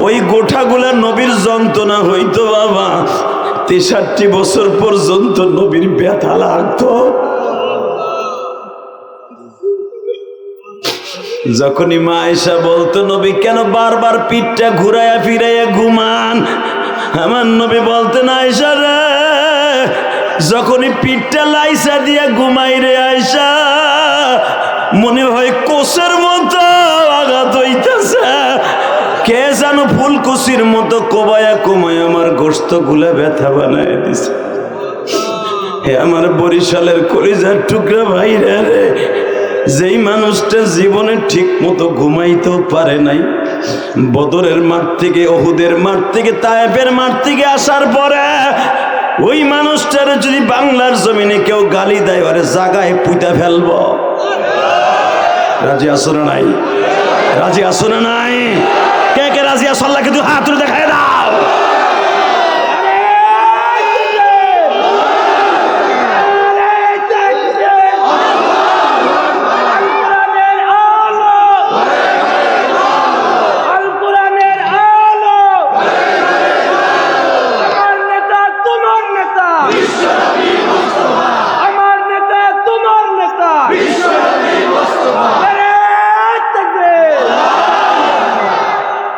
ওই গোঠাগুলা নবীর যন্ত্রণা হইতো বাবা। 63 বছর পর্যন্ত নবীর ব্যথা লাগতো। যখনই মা আয়েশা বলতো, নবী কেন বারবার পিঠটা ঘুরাইয়া ফিরাইয়া ঘুমান, আমার নবী বলতেন, আয়েশা রে, যখনই পিঠটা লাইসা দিয়া ঘুমাই রে আয়েশা, মনে হয় কোষের মতো আঘাত হইতেছে, কে যেন ফুলকুচির মতো কোবায়া কমায় আমার গোস্ত গুলা ব্যথা বানায় দিছে। হে আমার বরিশালের কলিজার টুকরা ভাইরা রে, যেই মানুষটা জীবনে ঠিক মতো ঘুমাইতেও পারে নাই, বদরের মাঠ থেকে, ওহুদের মাঠ থেকে, তায়েফের মাঠ থেকে আসার পরে ওই মানুষটার যদি বাংলার জমিনে কেউ গালি দেয়, ওরে জাগায় পুঁতা ফেলব। রাজি আসো না নাই? রাজি আসো না নাই? কে কে রাজি আসো? আল্লাহকে তুই হাত তুলে দেখায় দাও।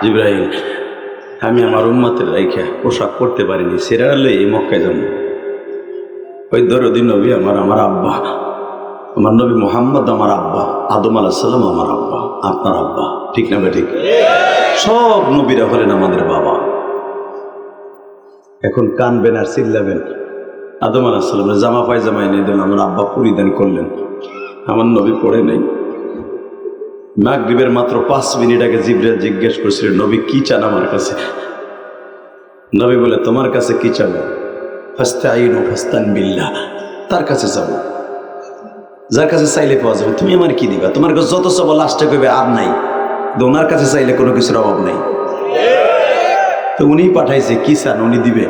জিবরাইল, আমি আমার উম্মতের রাইখা পোশাক পরতে পারিনি, সেরালে এই মক্কায় যাব। ওই দরদি নবী আমার আব্বা, আমার নবী মুহাম্মদ আমার আব্বা, আদম আলাইহিস সালাম আমার আব্বা, আপনার আব্বা, ঠিক না? ঠিক। সব নবীরা হলেন আমাদের বাবা। এখন কানবেন আর চিল্লাবেন। আদম আলাইহিস সালামের জামা পায়জামা এনে দিলেন, আমার আব্বা পরিধান করলেন, আমার নবী পড়ে নাই। মাগরিবের মাত্র 5 মিনিট আগে জিবরাইল জিজ্ঞেস করছিল, নবী কি চান আমার কাছে? নবী বলে, তোমার কাছে কি চাবো? ফাস্তাইনু ফাস্তান বিল্লাহ, তার কাছে যাবো। যার কাছে চাইলে পাওয়া যাবে। তুমি আমার কি দিবা? তোমার কাছে যত চাবো লাস্টে কইবে আর নাই। ওনার কাছে চাইলে কোনো কিছুর অভাব নেই। তো উনি পাঠাইছে, কি চান উনি দিবে।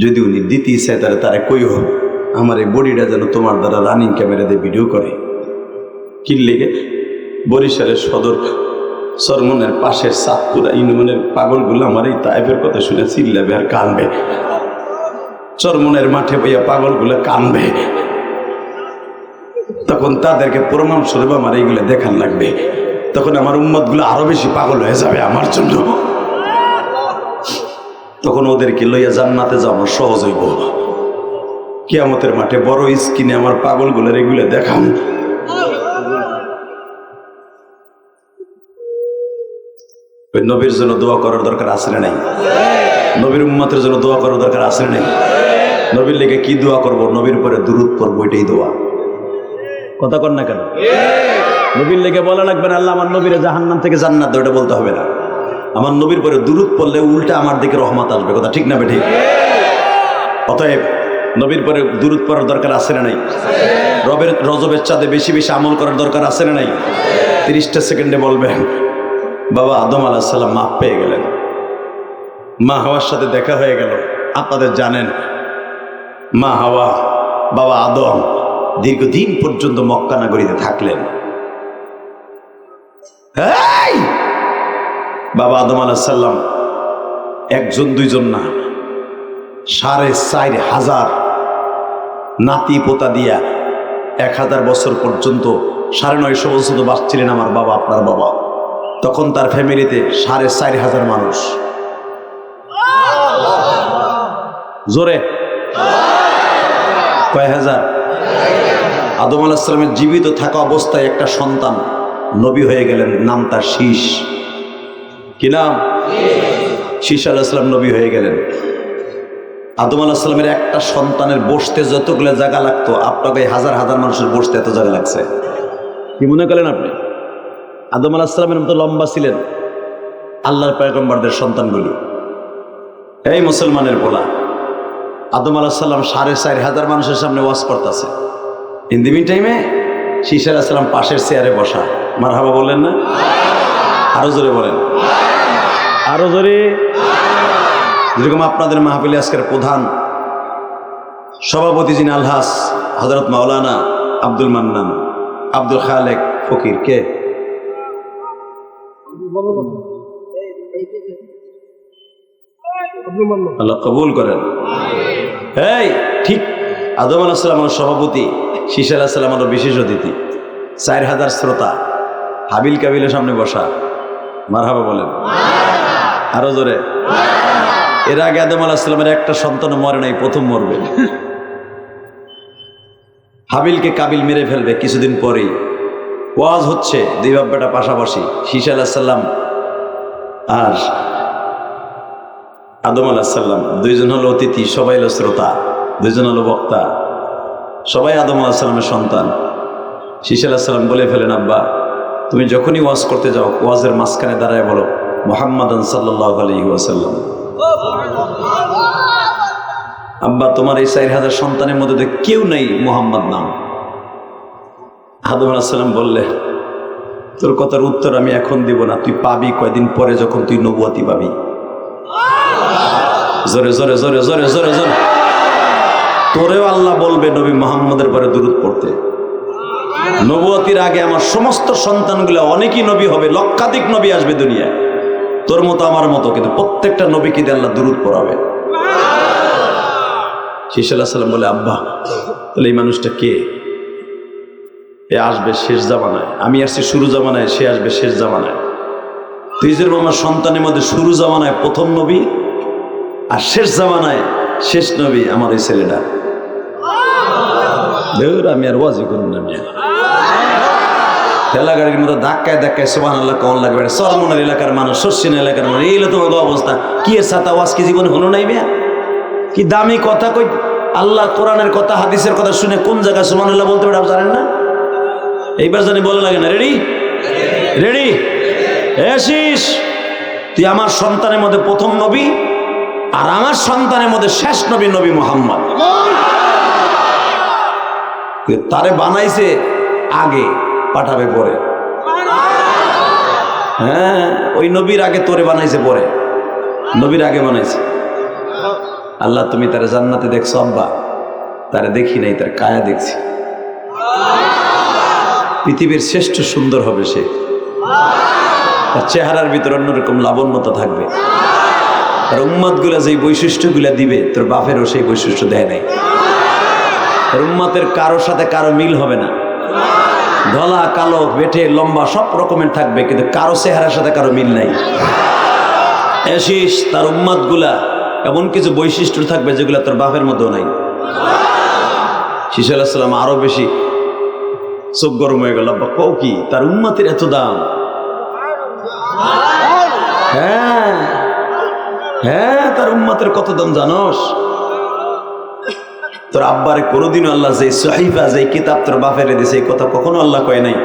যদি উনি দিতে চায় তাহলে তারা কইও আমার এই বডিটা যেন তোমার দ্বারা রানিং ক্যামেরা দিয়ে ভিডিও করে। কি লেগে বরিশালের সদর চরমনের পাশের সাতপুরা ইউনিয়নের পাগলগুলো আমার এই তাইফের কথা শুনে চিল্লাবে আর কানবে। চরমনের মাঠে বইয়া পাগলগুলো কানবে, তখন তাদেরকে প্রমাণ স্বরূপ আমার এইগুলো দেখান লাগবে। তখন আমার উম্মতগুলো আরো বেশি পাগল হয়ে যাবে আমার জন্য। তখন ওদেরকে লইয়া জান্নাতে যাওয়া সহজ হইব। কিয়ামতের মাঠে বড় স্ক্রিনে আমার পাগলগুলোর এগুলো দেখান। নবীর জন্য দোয়া করার দরকার আছে না নাই? নবীর উম্মতের জন্য দোয়া করার দরকার আছে না নাই? নবীর লেগে কি দোয়া করব? নবীর উপরে দুরূদ পড়বো, এটাই দোয়া। কথা কর না কেন? নবীর লেগে বলা লাগবে না আল্লাহ আমার নবীরে জাহান্নাম থেকে জান্নাত দাও, এটা বলতে হবে না। আমার নবীর পরে দুরূদ পড়লে উল্টা আমার দিকে রহমত আসবে। কথা ঠিক না বেঠিক? অতএব নবীর পরে দুরূদ পড়ার দরকার আছে না নাই? রজবের চাঁদে বেশি বেশি আমল করার দরকার আছে না নাই? 30টা সেকেন্ডে বলবেন বাবা আদম আলাইহিস সালাম মাপ পেয়ে গেলেন, মা হাওয়ার সাথে দেখা হয়ে গেল। আপনাদের জানেন মা হাওয়া বাবা আদম দীর্ঘদিন পর্যন্ত মক্কা নগরীতে থাকলেন। বাবা আদম আলাইহিস সালাম একজন দুইজন না, 4,500 নাতি পোতা দিয়া 1000 বছর পর্যন্ত 950 বছর বাঁচছিলেন আমার বাবা, আপনার বাবা। তখন তার ফ্যামিলিতে 4,500 মানুষ। জোরে কয় হাজার? আদম আলাইহিস সালামের জীবিত থাকা অবস্থায় একটা সন্তান নবী হয়ে গেলেন, নাম তার শীষ। কি নাম? শীষ আলাইহিস সালাম নবী হয়ে গেলেন। আদম আলাইহিস সালামের একটা সন্তানের বসতে যতগুলো জায়গা লাগতো, আপনাকে হাজার হাজার মানুষের বসতে এত জায়গা লাগছে। কি মনে করেন আপনি? আদম আলাইহিস সালামের মতো লম্বা ছিলেন আল্লাহর পয়গম্বরদের সন্তানগুলি। এই মুসলমানের বলা আদম আলাইহিস সালাম 4,500 মানুষের সামনে ওয়াজ করতেছে। ইন দি মিন টাইমে শীষ আলাইহিস সালাম পাশের চেয়ারে বসা। মারহাবা বললেন না? আরো জোরে বলেন, আরো জোরে। যেরকম আপনাদের মাহফিলে আজকের প্রধান সভাপতি যিনি আলহাস হযরত মাওলানা আব্দুল মান্নান আব্দুল খালেক ফকির, কে? আল্লাহ কবুল করেন। এই ঠিক আদম আলাইহিস সালামের সভাপতি, শীষ আলাইহিস সালামের বিশেষ অতিথি, 4,000 শ্রোতা, হাবিল কাবিলের সামনে বসা। মারহাবা বলেন, আরো জোরে। এর আগে আদম আলাইহিস সালামের একটা সন্তান মরে নাই, প্রথম মরবে। হাবিলকে কাবিল মেরে ফেলবে কিছুদিন পরেই। ওয়াজ হচ্ছে, দুই বাপ বেটা পাশাপাশি, শীষ আলাইহিস সালাম আর আদম আলাইহিস সালাম। দুইজন হলো অতিথি, সবাই হলো শ্রোতা, দুইজন হলো বক্তা, সবাই আদম আলাইহিস সালামের সন্তান। শীষ আলাইহিস সালাম বলে ফেলেন, আব্বা তুমি যখনই ওয়াজ করতে যাও ওয়াজের মাঝখানে দাঁড়ায় বলো মুহাম্মাদান সাল্লাল্লাহু আলাইহি ওয়াসাল্লাম। আব্বা তোমার এই 4,000 সন্তানের মধ্যে কেউ নেই মুহাম্মদ নাম। আদম আলাইহিস সালাম বললে তোর কথার উত্তর আমি এখন দিব না, তুই পাবি কয়দিন পরে, যখন তুই নবুয়তি পাবি। জোরে জোরে জোরে জোরে জোরে জোরে। তোরেও আল্লাহ বলবে নবী মুহাম্মদের পরে দুরূদ পড়তে। নবুয়তির আগে আমার সমস্ত সন্তানগুলো অনেকই নবী হবে, লক্ষাধিক নবী আসবে দুনিয়ায়, তোর মতো আমার মতো, কিন্তু প্রত্যেকটা নবীকে দিয়ে আল্লাহ দুরূদ পড়াবে। শীষ আলাইহিস সালাম বলে, আব্বা তাহলে এই মানুষটা কে? এ আসবে শেষ জামানায়, আমি আসছি শুরু জামানায়, সে আসবে শেষ জামানায়। তুই যেরকম আমার সন্তানের মধ্যে শুরু জামানায় প্রথম নবী আর শেষ জামানায় শেষ নবী, আমার ওই ছেলেটা। আমি আর ওয়াজি করুন না, ঠেলা গাড়ির মধ্যে ধাক্কায় ধাক্কায় সুবহানাল্লাহ কেমন লাগবে? চরমনের এলাকার মানুষ, শস্যিন এলাকার মানুষ, এই হলো তোমার অবস্থা। কি এর সাথে ওয়াজ কি জীবনে হলো নাই? মেয়া কি দামি কথা কই, আল্লাহ কোরআনের কথা হাদিসের কথা শুনে কোন জায়গায় সুবহানাল্লাহ বলতে পারে আপনি জানেন না? এইবার জানি বলে লাগে না। Ready ready? এসিস তুই আমার সন্তানের মধ্যে প্রথম নবী আর আমার সন্তানের মধ্যে শেষ নবী, নবী মুহাম্মদ। তারে বানাইছে আগে, পাঠাবে পরে। হ্যাঁ, ওই নবীর আগে তোরে বানাইছে পরে, নবীর আগে বানাইছে। আল্লাহ তুমি তারে জান্নাতে দেখছো আব্বা? তারে দেখি নাই, তার কায়া দেখছি। পৃথিবীর শ্রেষ্ঠ সুন্দর হবে সে, তার চেহারার ভিতরে অন্যরকম লাবণ্যতা থাকবে। তার উম্মত গুলা যেই বৈশিষ্ট্যগুলা দিবে তোর বাপেরও সেই বৈশিষ্ট্য দেয় নাই। তার উম্মতের কারোর সাথে কারো মিল হবে না, ধলা কালো বেঠে লম্বা সব রকমের থাকবে, কিন্তু কারো চেহারার সাথে কারো মিল নাই। এসিস তার উম্মত গুলা এমন কিছু বৈশিষ্ট্য থাকবে যেগুলা তোর বাপের মধ্যেও নাই। শিশু আলাইহিস সালাম আরো বেশি চোখ গরম হয়ে গেল, আব্বা কও কি, তার উম্মতের এত দাম? হ্যাঁ হ্যাঁ, তার উম্মতের কত দাম জানোস? তোর আব্বারে কোনোদিনও আল্লাহ যে সহিফা যে কিতাব তোর বাপেরে দিছে এই কথা কখনো আল্লাহ কয় নাই,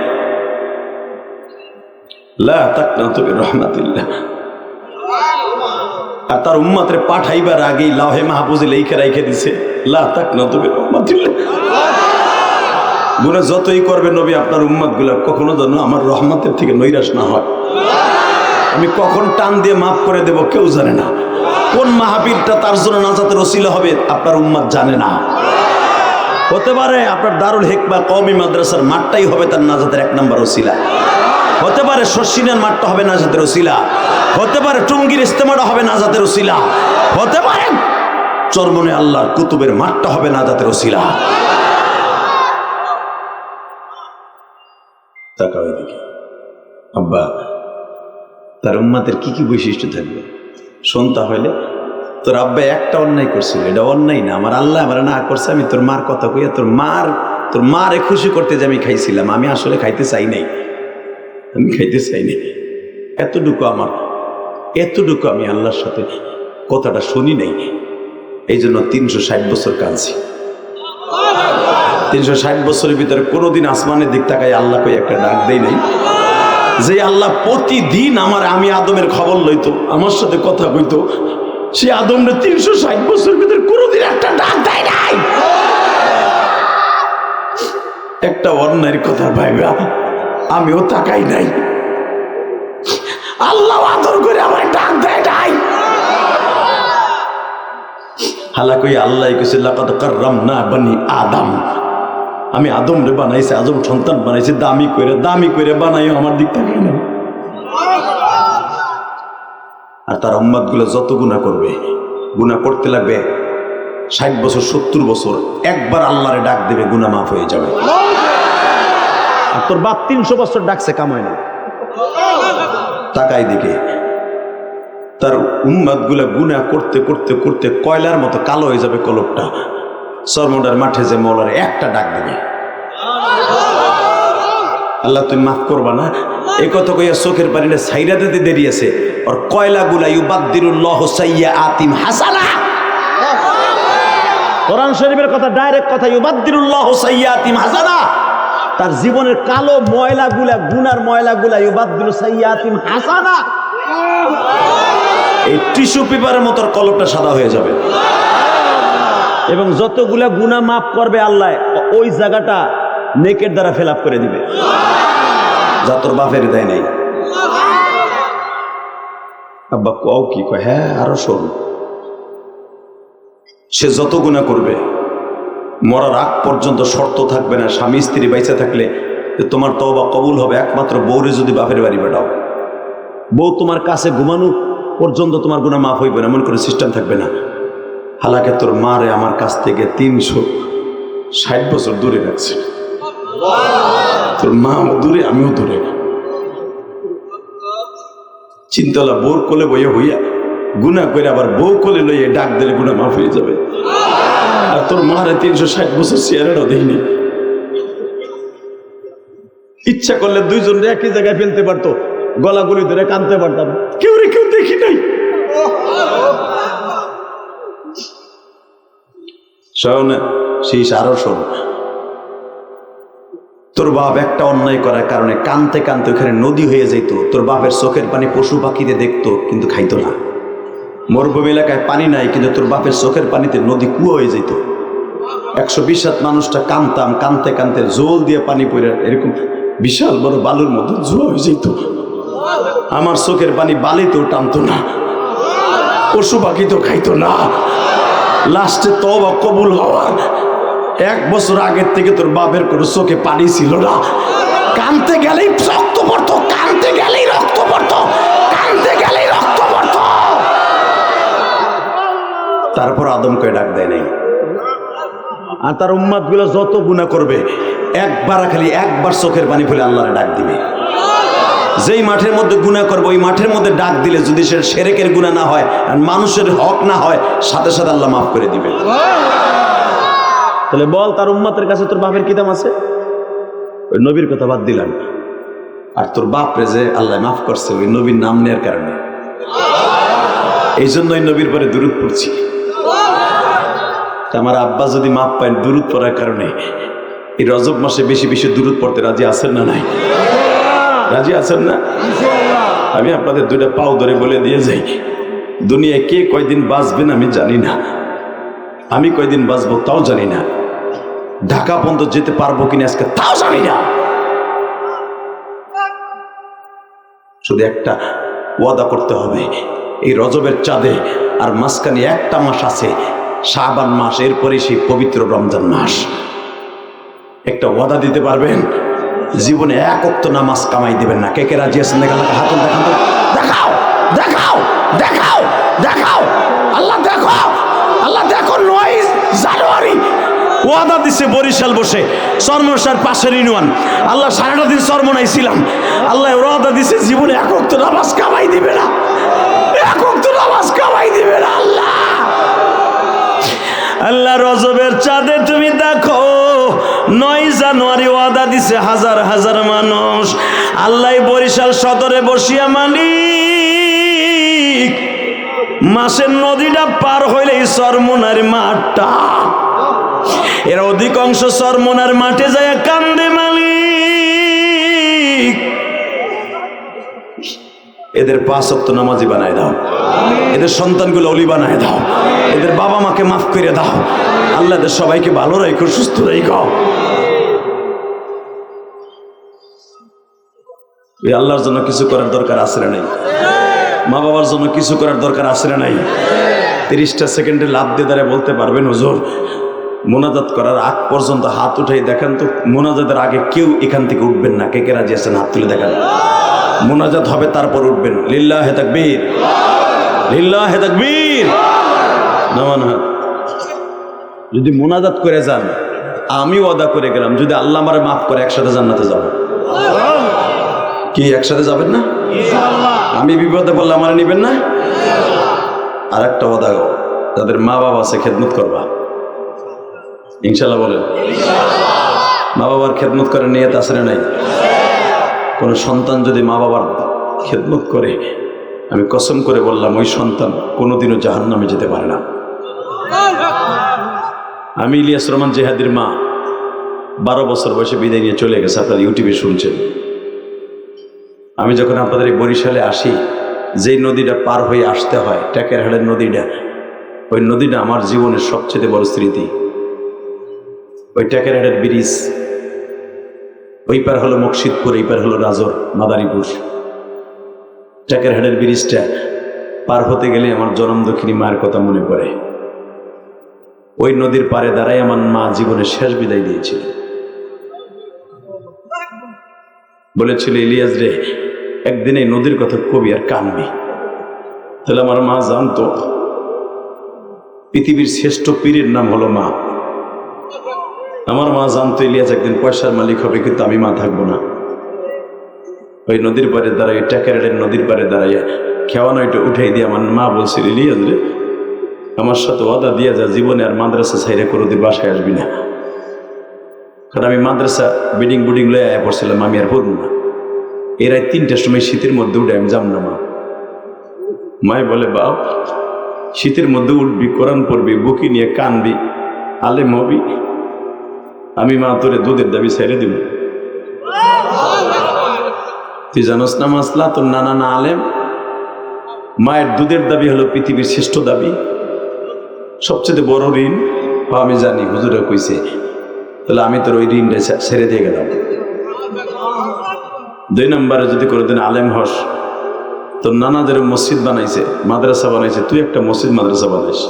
লা তাকনাতু মির রাহমাতিল্লাহ। আর তার উম্মতের পাঠাইবার আগেই লাওহে মাহফুজে লিখে রাইখে দিছে, লা তাকনাতু মির রাহমাতিল্লাহ। গুনাহ যতই করবে নবী আপনার উম্মত গুলা কখনো যেন আমার রহমতের থেকে নৈরাশ না হয়। আমি কখন টান দিয়ে মাফ করে দেব কেউ জানে না। কোন মাহফিলটা তার জন্য নাজাতের ওসিলা হবে আপনার উম্মত জানে না। হতে পারে আপনার দারুল হিকমা কওমি মাদ্রাসার মাঠটাই হবে তার নাজাতের 1 নম্বর ওসিলা। হতে পারে শর্ষিনের মাঠটা হবে নাজাতের ওসিলা। হতে পারে টুঙ্গির ইস্তেমাটা হবে নাজাতের ওসিলা। হতে পারে চরমনে আল্লাহর কুতুবের মাঠটা হবে নাজাতের ওসিলা। তাকাও এদিকে আব্বা, তার উম্মতের কি কি বৈশিষ্ট্য থাকবে শুনতে হইলে? তোর আব্বা একটা অন্যায় করছিল, এটা অন্যায় না, আমার আল্লাহ আমার না করছে। আমি তোর মার কথা কইয়া তোর মারে খুশি করতে যে আমি খাইছিলাম, আমি আসলে খাইতে চাই নাই, আমি খাইতে চাই নাই। এতটুকু আমি আল্লাহর সাথে কথাটা শুনি নাই, এই জন্য 360 বছর কাঁদছি। 360 বছরের ভিতরে কোনোদিন আসমানের দিক তাকাই আল্লাহ কই একটা ডাক দেই নাই। যে আল্লাহ প্রতিদিন আমি আদমের খবর লইতো, আমার সাথে কথা কইতো, সে আদমরে 360 বছরের ভিতরে কোনোদিন একটা ডাক দেয় নাই। একটা অন্যায়ের কথা ভাইবা আমিও তাকাই নাই, আল্লাহ আদর করে আমার ডাক দেয় নাই। হালাকই আল্লাহ কইছে লাকাদ কাররামনা বনি আদম, আমি আদম রে বানাইছি, আদম সন্তান বানাইছি, দামি করে বানাইও আমার দিক তাকাই না। আর তার উম্মত গুলো যত গুনাহ করবে, গুনাহ করতে লাগবে 60 বছর 70 বছর, একবার আল্লাহরে ডাক দেবে গুনাহ মাফ হয়ে যাবে। আর তোর বাপ 300 বছর ডাকছে কামায় না। তাকাই দিকে তার উম্মত গুলা গুনাহ করতে করতে করতে কয়লার মতো কালো হয়ে যাবে কলবটা। সরমন্ডার মাঠে যে মৌলার একটা ডাক দেবে, আল্লাহ তুমি মাফ করবা না, এই কথা কইয়া চোখের পানিটা ছাইরা দিতে দেরি আছে। আর কয়লা গুলা ইউবাদদিরুল্লাহু সাইয়্যাতিম হাসানা, কোরআন শরীফের কথা, ডাইরেক্ট কথা, ইউবাদদিরুল্লাহু সাইয়্যাতিম হাসানা। তার জীবনের কালো ময়লাগুলা, গুনার ময়লাগুলা ইউবাদদিরু সাইয়্যাতিম হাসানা, এই টিস্যু পেপারের মতো কলবটা সাদা হয়ে যাবে। এবং যতগুলা গুনাহ মাফ করবে আল্লাহ, ওই জায়গাটা নেকের দ্বারা ফিল আপ করে দিবে, যা তোর বাপের দেয় নাই। আব্বা কও কি কয়? হ্যাঁ আরো শোন, সে যত গুনাহ করবে মরার আগ পর্যন্ত শর্ত থাকবে না, স্বামী স্ত্রী বাইচা থাকলে যে তোমার তওবা কবুল হবে একমাত্র বউরে যদি বাপের বাড়ি পাঠাও। বউ তোমার কাছে ঘুমানো পর্যন্ত তোমার গুনাহ মাফ হইবে না, এমন করে সিস্টেম থাকবে না। হালাকে তোর মারে আমার কাছ থেকে 360 বছর দূরে রাখছে, তোর মা দূরে, আমিও দূরে। চিন্তালা বোর কোলে বইয়া হইয়া গুনাহ করে আবার বউ কোলে লইয়া ডাক দিলে গুনাহ মাফ হয়ে যাবে। আর তোর মারে 360 বছর চেহারাটাও দেখিনি। ইচ্ছা করলে দুইজন একই জায়গায় ফেলতে পারতো, গলাগুলি ধরে কাঁদতে পারতাম, কেউ দেখি নাই। শোন শীষ, আরো শোন, তোর বাপ একটা অন্যায় করার কারণে কানতে কানতে ওখানে নদী হয়ে যেত। তোর বাপের চোখের পানি পশু পাখিতে দেখতো কিন্তু খাইতো না। মরুভূমি এলাকায় পানি নাই, কিন্তু তোর বাপের চোখের পানিতে নদী কুয়া হয়ে যেত। 120 হাত মানুষটা কানতাম, কানতে কানতে জোল দিয়ে পানি পড়ে এরকম বিশাল বড় বালুর মধ্যে জোয়া হয়ে যেত। আমার চোখের পানি বালিতেও টানতো না, পশু পাখি তো খাইতো না। লাস্টে তওবা কবুল হওয়ার 1 বছর আগের থেকে তোর বাপের কোনো চোখে পানি ছিল না। কানতে গেলেই রক্ত পড়তো, কানতে গেলেই রক্ত পড়তো, কানতে গেলেই রক্ত পড়তো। তারপর আদমকে ডাক দেয় নাই। আর তার উম্মাত গুলো যত গুনাহ করবে একবার চোখের পানি ফেলে আল্লাহরে ডাক দিবে। যেই মাঠের মধ্যে গুনাহ করবে ওই মাঠের মধ্যে ডাক দিলে যদি সে শিরকের গুনাহ না হয় আর মানুষের হক না হয়, সাথে সাথে আল্লাহ মাফ করে দিবে। তাহলে বল, তার উম্মতের কাছে তোর বাপের কি দাম আছে? ওই নবীর কথা বাদ দিলাম, আর তোর বাপরে যে আল্লাহ মাফ করছে ওই নবীর নাম নেওয়ার কারণে। এই জন্য ওই নবীর পরে দুরূদ পড়ছি। আমার আব্বা যদি মাফ পায় দুরূদ পড়ার কারণে, এই রজব মাসে বেশি বেশি দুরূদ পড়তে রাজি আছেন না নাই? রাজি আছেন না? আমি আপনাদের 2টা পাও ধরে বলে দিয়ে যাই, দুনিয়ায় কে কয়দিন বাঁচবেন আমি জানি না, আমি কয়দিন বাঁচবো তাও জানি না, ঢাকা পর্যন্ত যেতে পারবো কিনা আজকে তাও জানি না। শুধু একটা ওয়াদা করতে হবে, এই রজবের চাঁদে আর মাঝখানে 1টা মাস আছে, শাবান মাস, এরপরে সেই পবিত্র রমজান মাস। একটা ওয়াদা দিতে পারবেন? জীবনে 1 ওয়াক্ত নামাজ কামাই দিবেন না। কে কে রাজি আছেন? হাত দেখান তো, দেখাও দেখাও দেখাও দেখাও। আল্লাহ দেখো, আল্লাহ দেখো, 9 জানুয়ারি ওয়াদা দিছে বরিশাল বসে, চরমনার পাশের ইউনিয়ন। আল্লাহ সারাটা দিন চরমনায় ছিলাম। আল্লাহ ওয়াদা দিছে জীবনে 1 ওয়াক্ত নামাজ কামাই দিবে না, 1 ওয়াক্ত নামাজ কামাই দিবে না। আল্লাহ রজবের চাঁদে তুমি দেখো 9 জানুয়ারি ওয়াদা দিছে হাজার হাজার মানুষ। আল্লাহ বরিশাল সদরে বসিয়া মালিক মাসের নদীটা পার হইলেই চরমনার মাঠটা, এর অধিকাংশ চরমনার মাঠে যায় কান্দে মালিক, এদের 5 ওয়াক্ত নামাজি বানায় দাও, এদের সন্তানগুলো ওলি বানায় দাও, এদের বাবা মাকে মাফ করে দাও। আল্লাহ এদের সবাইকে ভালো রাখো, সুস্থ রাখো। এই আল্লাহর জন্য কিছু করার দরকার আছে না নাই? মা বাবার জন্য কিছু করার দরকার আছে না নাই? 30টা সেকেন্ডে লাভ দিয়ে দাঁড়িয়ে বলতে পারবেন হুজুর মোনাজাত করার আগ পর্যন্ত হাত উঠাই দেখান তো, মোনাজাতের আগে কেউ এখান থেকে উঠবেন না। কে কে রাজি আছেন? হাত তুলে দেখান। মোনাজাত হবে তারপর উঠবেন। লিল্লাহে তাকবীর, লিল্লাহে তাকবীর। নামান হাত। যদি মোনাজাত করে যান, আমি ওয়াদা করে গেলাম যদি আল্লাহ আমারে মাফ করে একসাথে জান্নাতে যাব। কি একসাথে যাবেন না? আমি বিপদে পড়লে আমারে নিবেন না? আর একটা ওয়াদা, যাদের মা বাবা আছে খেদমত করবা ইনশাল্লাহ। বলেন মা বাবার খেদমত করে নিয়ত আছে না নাই? কোন সন্তান যদি মা বাবার খেদমত করে, আমি কসম করে বললাম ওই সন্তান কোনোদিনও জাহান্নামে যেতে পারে না। আমি ইলিয়াস রহমান জেহাদির মা 12 বছর বয়সে বিদায় নিয়ে চলে গেছে, আপনারা ইউটিউবে শুনছেন। আমি যখন আপনাদের এই বরিশালে আসি, যেই নদীটা পার হয়ে আসতে হয়, টেকেরহাটের নদীটা, ওই নদীটা আমার জীবনের সবচেয়ে বড় স্মৃতি। ওই টেকেরহাটের ব্রিজ, ওই পার হলো মকসিদপুর, এই পার হলো রাজর মাদারীপুর। টেকেরহাটের ব্রিজটা পার হতে গেলে আমার জনম দক্ষিণী মায়ের কথা মনে পড়ে। ওই নদীর পারে দাঁড়াই আমার মা জীবনের শেষ বিদায় দিয়েছিল। বলেছিল, ইলিয়াস রে একদিন এই নদীর কথা কবি আর কানবি। তাহলে আমার মা জানতো পৃথিবীর শ্রেষ্ঠ পীরের নাম হলো মা। আমার মা জানতো ইলিয়াস একদিন পয়সার মালিক হবে, কিন্তু আমি মা থাকবো না। ওই নদীর পারে দাঁড়াই, টেকেরহাটের নদীর পারে দাঁড়াইয়া খেওয়ানো এটা উঠাই দিয়ে আমার মা বলছিল, ইলিয়াস রে আমার সাথে ওয়াদা দিয়ে যা, জীবনে আর মাদ্রাসা ছাইরে কোনোদিন বাসায় আসবি না। কারণ আমি মাদ্রাসা বিডিং বুডিং লয়ে আয়া পড়ছিলাম, আমি আর পড়ব না। এরাই 3টার সময় শীতের মধ্যে উঠে আমি যাব না। মা মায় বলে, বাপ শীতের মধ্যে উঠবি, কোরআন পড়বি, বুকি নিয়ে কানবি, আলেম হবি, আমি মা তোরে দুধের দাবি ছেড়ে দিব। তুই জানোস না মাসলা, তোর নানা না আলেম। মায়ের দুধের দাবি হলো পৃথিবীর শ্রেষ্ঠ দাবি, সবচেয়ে বড় ঋণ। আমি জানি হুজুরে কইছে, তাহলে আমি তোর ওই ঋণটা ছেড়ে দিয়ে গেলাম। 2 নম্বরে যদি কোনোদিন আলেম হস, তোর নানাদের মসজিদ বানাইছে, মাদ্রাসা বানাইছে, তুই একটা মসজিদ মাদ্রাসা বানাইস।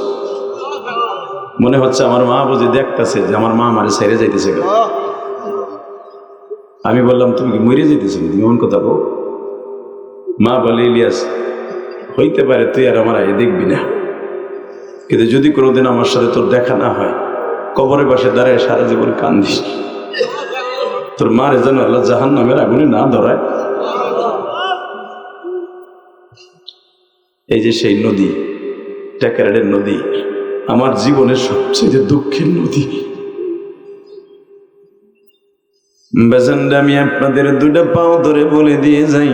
মনে হচ্ছে আমার মা বুঝি দেখতেছে যে আমার মা আমারে ছেড়ে যাইতেছে। আমি বললাম তুমি কি মরে যাইতেছ, এমন কথা বল। মা বলে ইলিয়াস হইতে পারে তুই আর আমার আগে দেখবি না, কিন্তু যদি কোনোদিন আমার সাথে তোর দেখা না হয়, কবরের পাশে দাঁড়ায় সারা জীবন কান্দিস, তোর মারে যেন আল্লাহ জাহান্নামের আগুনে না ধরায়। এই যে সেই নদী, টেকারের নদী, আমার জীবনের সবচেয়ে দুঃখের নদী। বেজানটা আমি আপনাদের 2টা পাও ধরে বলে দিয়ে যাই,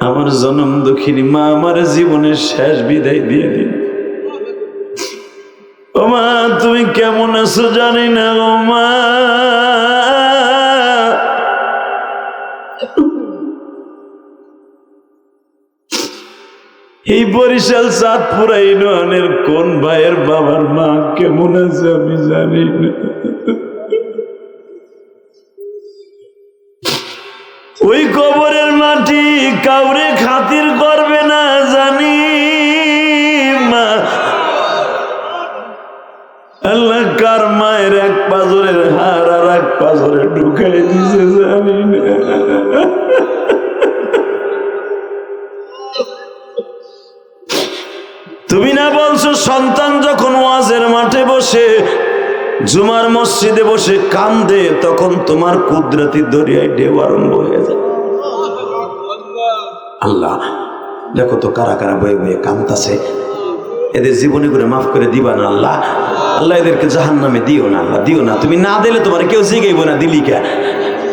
আমার জনম দুঃখিনী মা আমার জীবনের শেষ বিদায় দিয়ে দিন। ও মা তুমি কেমন আছো জানি না, ও মা এই বরিশাল চাঁদপুরা ইউনিয়নের কোন ভাইয়ের বাবার মা কেমন আছে আমি জানি না। ওই কবরের মাটি কাউরে খাতির করবে না জানি মা। আল্লাহ কার মায়ের এক পাজরের হার আর এক পাজরে ঢুকাই দিছে জানি না। তুমি না বলছো সন্তান যখন ওয়াজের মাঠে বসে, জুমার মসজিদে বসে কান্দে, তখন তোমার কুদরতি দরিয়ায় ঢেউ আরম্ভ হয়ে যায়। আল্লাহ দেখো তো কারা কারা বয়ে বয়ে কান্দতেছে, এদের জীবনে করে মাফ করে দিবা না আল্লাহ। আল্লাহ এদেরকে জাহান্নামে দিও না আল্লাহ, দিও না। তুমি না দিলে তোমার কেউ জিগাইব না দিলি কে।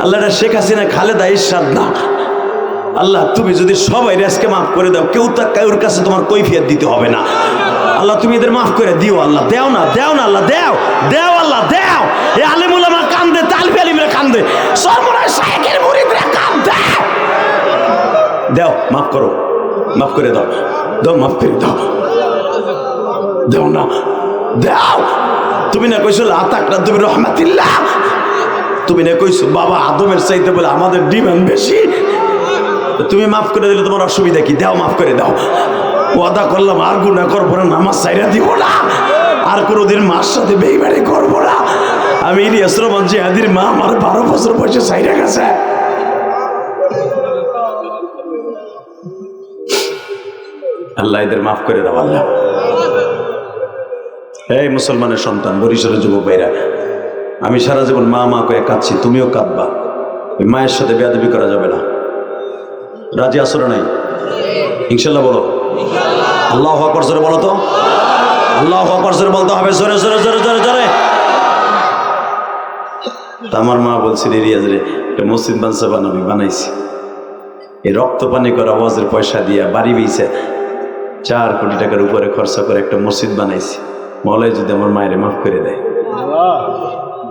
আল্লাহ এটা শেখ হাসিনা খালেদা ইরশাদ না। আল্লাহ তুমি যদি সবাই আজকে মাফ করে দাও, কেউ তা কারোর কাছে তোমার কৈফিয়ত দিতে হবে না। আল্লাহ তুমি এদের মাফ করে দিও আল্লাহ, দেও না, দেও না আল্লাহ, দেও দেও আল্লাহ দেও। এই আলেম উলামা কান্দে, তালবি আলিমরা কান্দে, সর্বনাশ শায়েখের মুরিদরা কান্দে। দেও মাফ করো, মাফ করে দাও, দাও মাফ করে দাও, দেও না, দেও। তুমি না কইছো লা তাকরা তুমি রহমাতিল্লাহ, তুমি না কইছো বাবা আদমের চাইতে বলে আমাদের ডিমান্ড বেশি। তুমি মাফ করে দিলে তোমার অসুবিধা কি? দাও মাফ করে দাও। ওয়াদা করলাম আর গুনাহ করবো না, নামাজ ছাইরা দিব না, আর কোনোদিন মার সাথে বেইমানি করবো না। আমি ইলিয়াস রহমান জিহাদির মা আমার 12 বছর বয়সে ছাইরা গেছে। আল্লাহ এদের মাফ করে দাও আল্লাহ। এই মুসলমানের সন্তান, বরিশালের যুবক ভাইরা, আমি সারা জীবন মা মা কয়ে কাঁদছি, তুমিও কাঁদবা। ওই মায়ের সাথে বেয়াদবি করা যাবে না। রাজি আসর নাই? ইনশাল্লাহ বলো। আল্লাহু আকবার জোরে বলো তো। আল্লাহু আকবার জোরে বলতে হবে, জোরে জোরে জোরে জোরে জোরে। তা আমার মা বলছিল রিয়াজ রে একটা মসজিদ বানাবি, বানাইছি। এই রক্ত পানি করা ওয়াজের পয়সা দিয়া বাড়ি বেইছে 4 কোটি টাকার উপরে খরচা করে একটা মসজিদ বানাইছি। মওলাই যদি আমার মায়ের মাফ করে দেয়,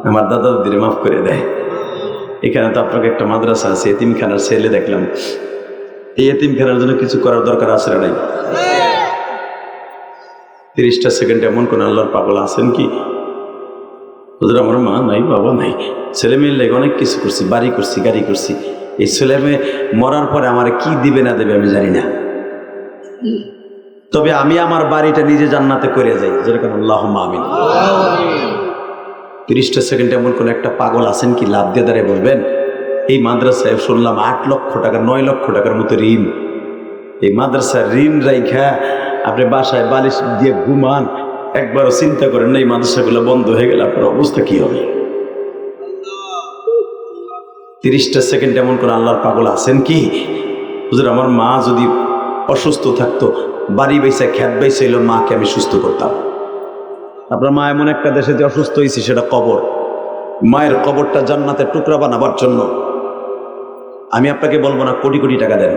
আমার দাদা দাদিরে মাফ করে দেয়। এখানে তো আপনাকে একটা মাদ্রাসা আছে, এতিমখানার ছেলে দেখলাম। এই এতিমখানার জন্য কিছু করার দরকার আছে না নাই? 30টা সেকেন্ড এমন কোন আল্লাহর পাগল আছেন কি? হুজুর আমার মা নাই, বাবা নাই, ছেলে মেয়ের লেগে অনেক কিছু করছি, বাড়ি করছি, গাড়ি করছি। এই ছেলে মেয়ে মরার পরে আমার কি দিবে না দেবে আমি জানি না, তবে আমি আমার বাড়িটা নিজে জান্নাতে করে যাই, যেরকম আল্লাহুম্মা আমিন। 30টা সেকেন্ড এমন কোন একটা পাগল আছেন কি? লাভ দিয়ে দাঁড়িয়ে বলবেন এই মাদ্রাসায় শুনলাম 8 লক্ষ টাকা 9 লক্ষ টাকার মতো ঋণ। এই মাদ্রাসার ঋণ রাইখা আপনি বাসায় বালিশ দিয়ে ঘুমান, একবারও চিন্তা করেন না এই মাদ্রাসাগুলো বন্ধ হয়ে গেলে আপনার অবস্থা কি হবে? 30টা সেকেন্ড এমন কোন আল্লাহর পাগল আছেন কি? হুজুর আমার মা যদি অসুস্থ থাকতো, বাড়ি বেচা খ্যাত বেচাইল, মাকে আমি সুস্থ করতাম। আপনার মা এমন একটা দেশে যে অসুস্থ হয়েছে, সেটা কবর। মায়ের কবরটা জান্নাতের টুকরা বানাবার জন্য আমি আপনাকে বলবো না কোটি কোটি টাকা দেন,